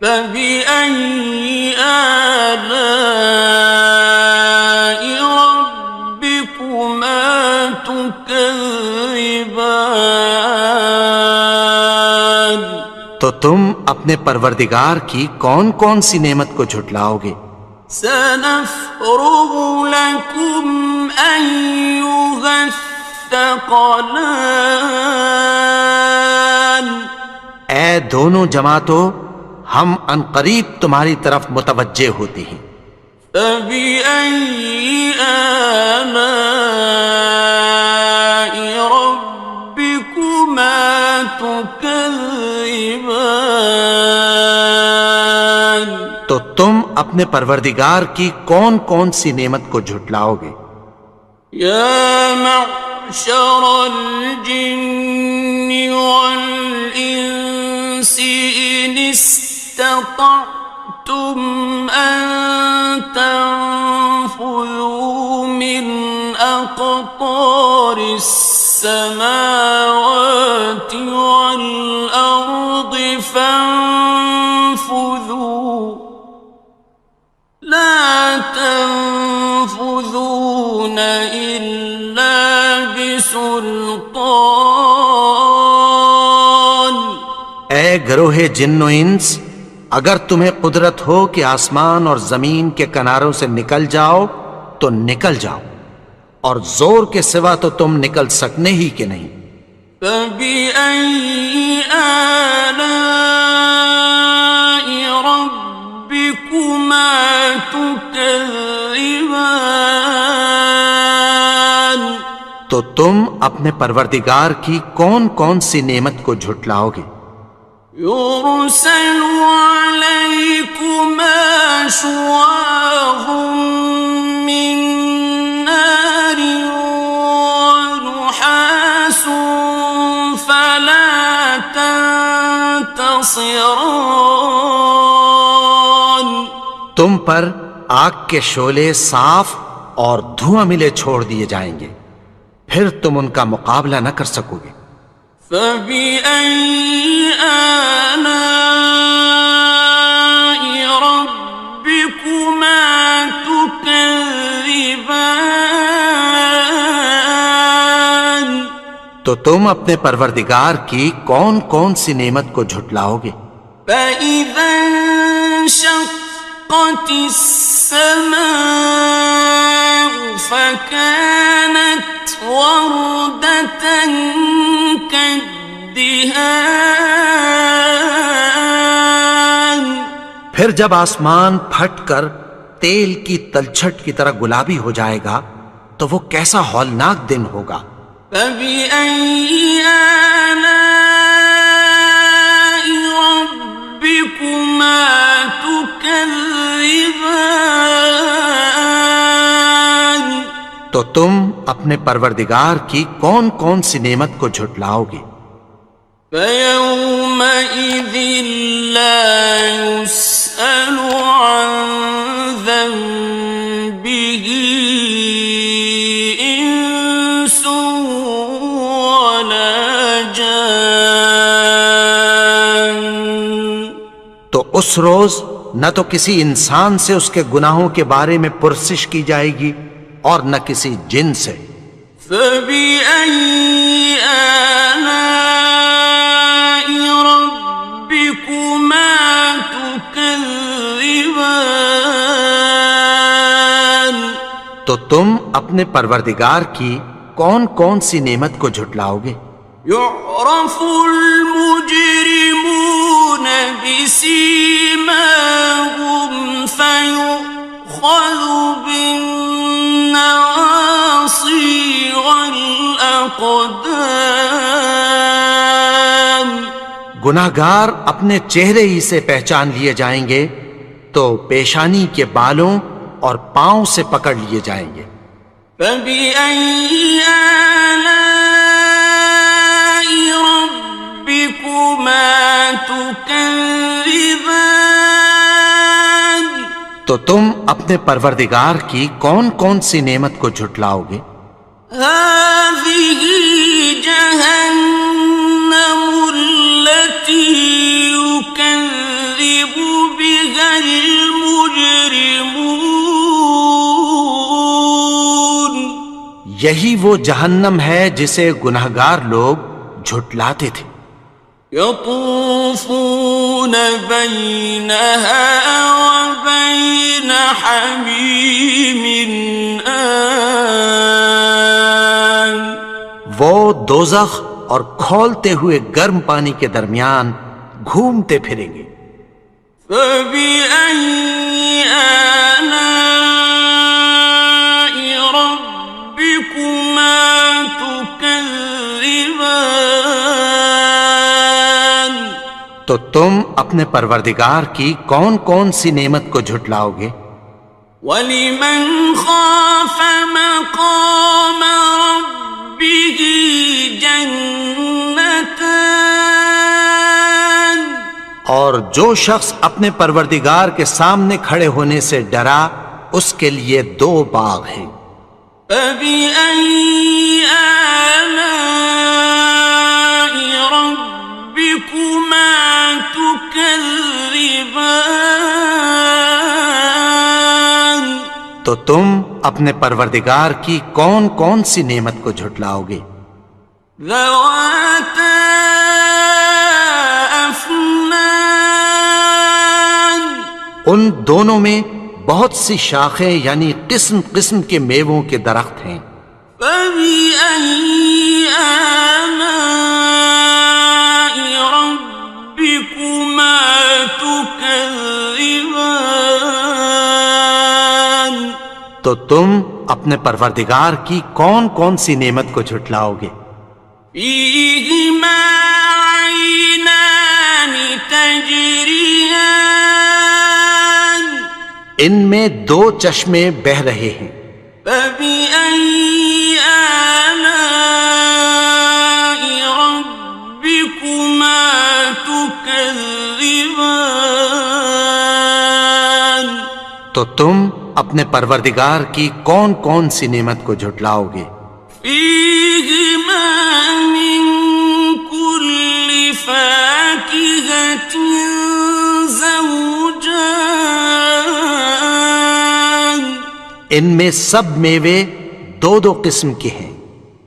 A: فَبِأَيِّ آلَاءِ رَبِّكُمَا تُكَذِّبَانِ
B: تو تم اپنے پروردگار کی کون کون سی نعمت کو جھٹلاؤ گے؟
A: سَنَفْرُغُ لَكُمْ أَيُّهَ الثَّقَلَانِ
B: اے دونوں جماعتوں، ہم عنقریب تمہاری طرف متوجہ ہوتے ہیں۔
A: فَبِأَيِّ آلَاءِ رَبِّكُمَا تُكَذِّبَانِ
B: تو تم اپنے پروردگار کی کون کون سی نعمت کو جھٹلاؤ گے؟
A: يَا مَعْشَرَ الْجِنِّ وَالْإِنسِ إِنِ اسْتَطَعْتُمْ أَن تَنفُذُوا مِنْ أقطار السماوات والأرض فانفذوا لا تنفذون إلا بسلطان.
B: اے گروہ جن و انس، اگر تمہیں قدرت ہو کہ آسمان اور زمین کے کناروں سے نکل جاؤ تو نکل جاؤ، اور زور کے سوا تو تم نکل سکنے ہی کہ نہیں.
A: فَبِأَيِّ آلَاءِ رَبِّكُمَا تُكَذِّبَانِ.
B: تو تم اپنے پروردگار کی کون کون سی نعمت کو جھٹلاؤ گے؟
A: يُرْسَلُ عَلَيْكُمَا شُوَاظٌ مِّن نَّارٍ وَنُحَاسٌ فَلَا تَنتَصِرَانِ.
B: تم پر آگ کے شعلے صاف اور دھواں ملے چھوڑ دیے جائیں گے، پھر تم ان کا مقابلہ نہ کر سکو گے.
A: فَبِأَيِّ آلَاءِ رَبِّكُمَا تُكَذِّبَانِ.
B: تو تم اپنے پروردگار کی کون کون سی نعمت کو جھٹلاؤ گے؟
A: فَإِذَا انشَقَّتِ السَّمَاءُ فَكَانَتْ وَرْدَةً كَالدِّهَانِ.
B: پھر جب آسمان پھٹ کر تیل کی تلچھٹ کی طرح گلابی ہو جائے گا تو وہ کیسا ہولناک دن ہوگا.
A: فَبِأَيِّ آلَاءِ رَبِّكُمَا تُكَذِّبَانِ.
B: تو تم اپنے پروردگار کی کون کون سی نعمت کو جھٹلاؤ گے؟
A: فَيَوْمَئِذٍ لَا يُسْأَلُ عَنْ ذَنبِهِ إِنسٌ وَلَا جَانٌ.
B: تو اس روز نہ تو کسی انسان سے اس کے گناہوں کے بارے میں پرسش کی جائے گی اور نہ کسی جن سے.
A: فَبِأَيِّ آلَاءِ رَبِّكُمَا تُكَذِّبَانِ.
B: تو تم اپنے پروردگار کی کون کون سی نعمت کو جھٹلاؤ گے؟
A: يُعْرَفُ الْمُجْرِمُونَ بِسِيمَاهُمْ فَيُؤْخَذُ بِالنَّوَاصِي وَالْأَقْدَامِ.
B: گناہگار اپنے چہرے ہی سے پہچان لیے جائیں گے تو پیشانی کے بالوں اور پاؤں سے پکڑ لیے جائیں گے.
A: فَبِأَيِّ آلَاءِ رَبِّكُمَا تُكَذِّبَانِ.
B: تو تم اپنے پروردگار کی کون کون سی نعمت کو جھٹلاؤ گے؟
A: هَٰذِهِ جَهَنَّمُ الَّتِي يُكَذِّبُ بِهَا الْمُجْرِمُونَ.
B: یہی وہ جہنم ہے جسے گناہگار لوگ جھٹلاتے تھے.
A: يَطُوفُونَ بَيْنَهَا وَبَيْنَ حَمِيمٍ آنٍ.
B: وہ دوزخ اور کھولتے ہوئے گرم پانی کے درمیان گھومتے پھریں گے.
A: فَبِأَيِّ آلَاءِ رَبِّكُمَا تُكَذِّبَانِ.
B: تو تم اپنے پروردگار کی کون کون سی نعمت کو جھٹلاؤ گے؟
A: وَلِمَنْ خَافَ مَقَامَ رَبِّهِ جَنَّتَانِ.
B: اور جو شخص اپنے پروردگار کے سامنے کھڑے ہونے سے ڈرا اس کے لیے 2 باغ ہیں.
A: فبأي آلاء ربكما تكذبان؟
B: تو تم اپنے پروردگار کی کون کون سی نعمت کو جھٹلاؤ گے؟
A: ذواتا افنان،
B: ان دونوں میں بہت سی شاخیں یعنی قسم قسم کے میووں کے درخت ہیں۔
A: فبأي آلاء ربكما تكذبان؟
B: تو تم اپنے پروردگار کی کون کون سی نعمت کو جھٹلاؤ گے؟
A: فيهما عينان تجريان،
B: ان میں دو چشمے بہہ رہے ہیں۔
A: فبأي آلاء ربكما تكذبان؟
B: تو تم اپنے پروردگار کی کون کون سی نعمت کو جھٹلاؤ گے؟
A: فيهما من كل فاكهة زوجان،
B: ان میں سب میوے دو دو قسم کے ہیں۔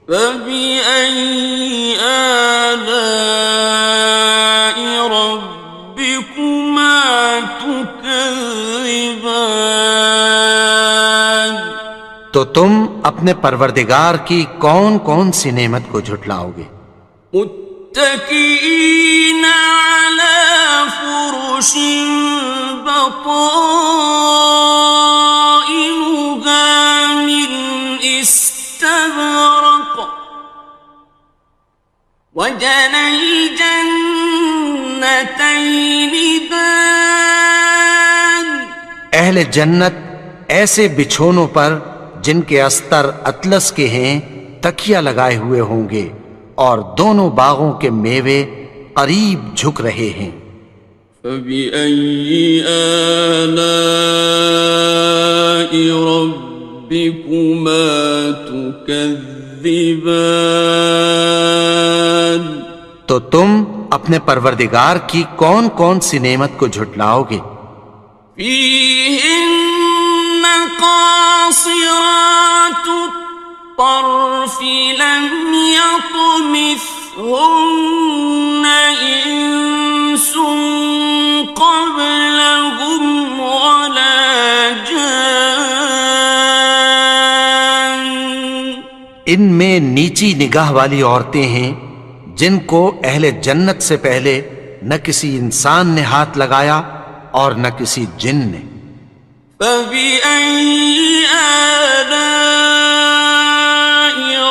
A: فبأي آلاء ربكما تكذبان؟
B: تو تم اپنے پروردگار کی کون کون سی نعمت کو جھٹلاؤ گے؟
A: متكئين على فرش بطائنها من استبرق، وجنى الجنتين دان،
B: اہل جنت ایسے بچھونوں پر جن کے استر اطلس کے ہیں تکیہ لگائے ہوئے ہوں گے، اور دونوں باغوں کے میوے قریب جھک رہے ہیں۔
A: فبأي آلاء ربكما تكذبان؟
B: تو تم اپنے پروردگار کی کون کون سی نعمت کو جھٹلاؤ گے؟
A: فيهن قاصرات الطرف لم يطمثهن إنس قبلهم ولا جان،
B: ان میں نیچی نگاہ والی عورتیں ہیں جن کو اہل جنت سے پہلے نہ کسی انسان نے ہاتھ لگایا اور نہ کسی جن نے۔
A: فبأي آلاء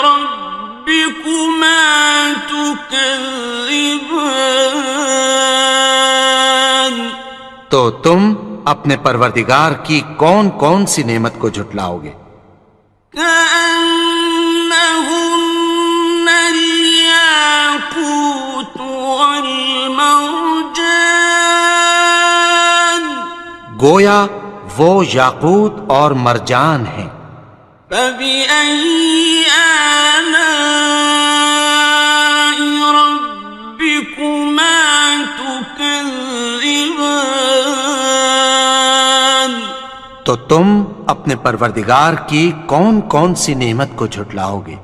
A: ربكما تكذبان؟
B: تو تم اپنے پروردگار کی کون کون سی نعمت کو جھٹلاؤ گے؟
A: كأنهن الياقوت والمرجان،
B: گویا وہ یاقوت اور مرجان ہیں۔
A: فبأي آلاء ربكما تكذبان؟
B: تو تم اپنے پروردگار کی کون کون سی نعمت کو جھٹلاؤ گے؟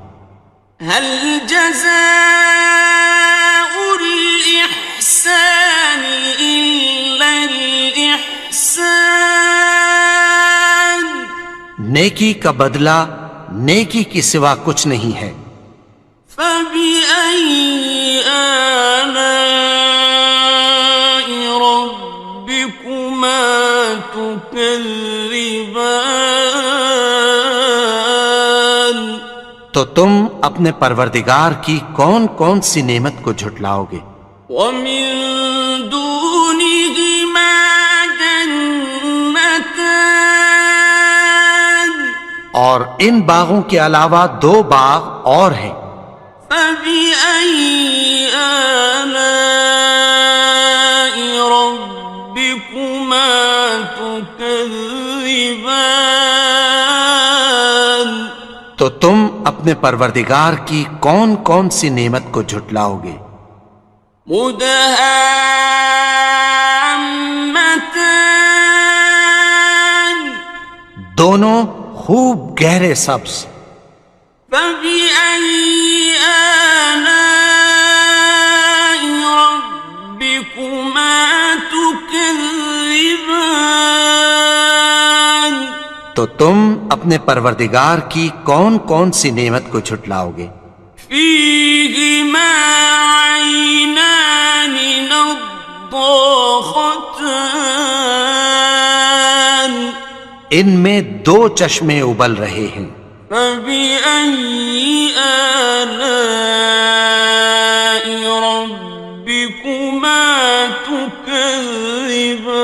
A: هل جزاء الإحسان إلا الإحسان؟
B: نیکی کا بدلہ نیکی کی سوا کچھ نہیں ہے۔
A: فبأي آلاء ربكما تكذبان؟
B: تو تم اپنے پروردگار کی کون کون سی نعمت کو جھٹلاؤ گے؟
A: ومن دونهما جنتان،
B: اور ان باغوں کے علاوہ دو باغ اور ہیں۔
A: فبأي آلاء ربكما تكذبان؟
B: تو تم اپنے پروردگار کی کون کون سی نعمت کو جھٹلاؤ گے؟
A: مدہامتان
B: دونوں خوب گہرے سبز.
A: فبأي آلاء ربكما تكذبان
B: تو تم اپنے پروردگار کی کون کون سی نعمت کو جھٹلاؤ گے؟
A: فيهما عينان نضاختان
B: ان میں دو چشمے ابل رہے ہیں.
A: فبأي آلاء ربكما تكذبان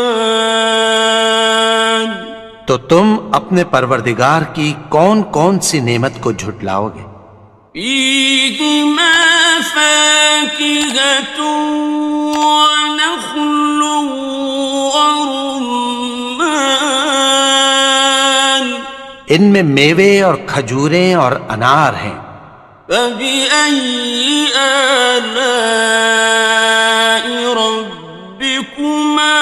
B: تو تم اپنے پروردگار کی کون کون سی نعمت کو جھٹلاؤ گے؟
A: فيهما فاكهة ونخل ورمان
B: ان میں میوے اور کھجوریں اور انار ہیں.
A: فبأي آلاء ربكما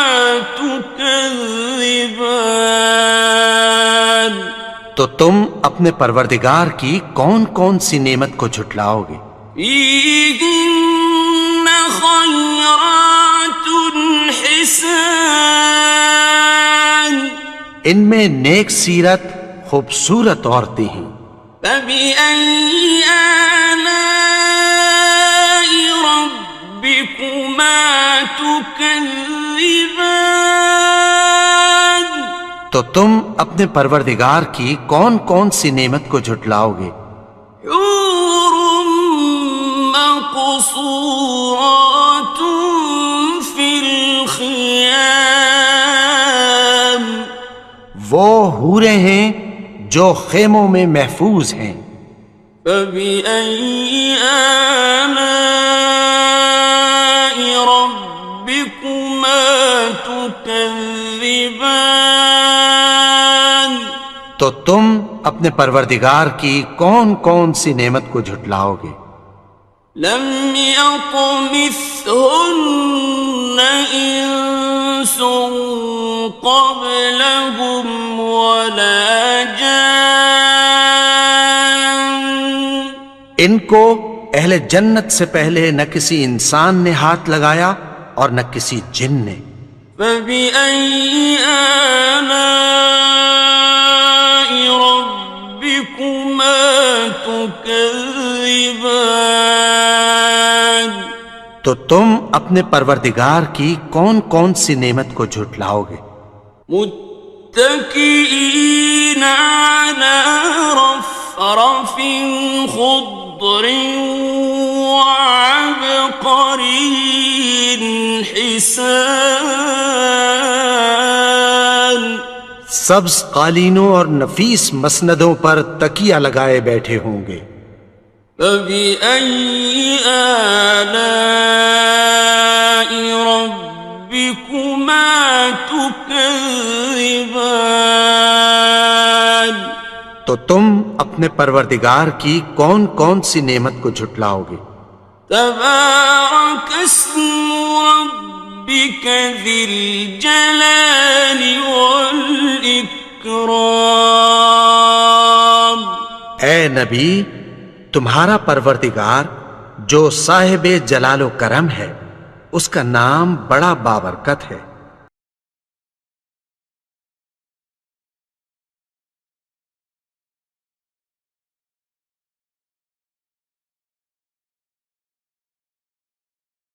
A: تكذبان
B: تو تم اپنے پروردگار کی کون کون سی نعمت کو جھٹلاؤ گے؟
A: فيهن خيرات حسان
B: ان میں نیک سیرت خوبصورت عورتیں ہیں.
A: فبأي آلاء ربكما تكذبان
B: تو تم اپنے پروردگار کی کون کون سی نعمت کو جھٹلاؤ گے؟
A: حور مقصورات في الخيام
B: وہ حوریں ہیں جو خیموں میں محفوظ ہیں.
A: فبأي آلاء ربكما تكذبان
B: تو تم اپنے پروردگار کی کون کون سی نعمت کو جھٹلاؤ گے؟
A: لم يطمثهن إنس قبلهم ولا جان
B: ان کو اہل جنت سے پہلے نہ کسی انسان نے ہاتھ لگایا اور نہ کسی جن نے.
A: فبأي آلاء ربكما تكذبان
B: تو تم اپنے پروردگار کی کون کون سی نعمت کو جھٹلاؤ گے؟
A: متكئين على رفرف خضر وعبقري حسان
B: سبز قالینوں اور نفیس مسندوں پر تکیہ لگائے بیٹھے ہوں گے.
A: فبأي آلاء ربكما تكذبان
B: تو تم اپنے پروردگار کی کون کون سی نعمت کو جھٹلاؤ گے؟
A: تبارك اسم ربك ذي الجلال والإكرام
B: اے نبی، تمہارا پروردگار جو صاحب جلال و کرم ہے، اس کا نام بڑا بابرکت ہے.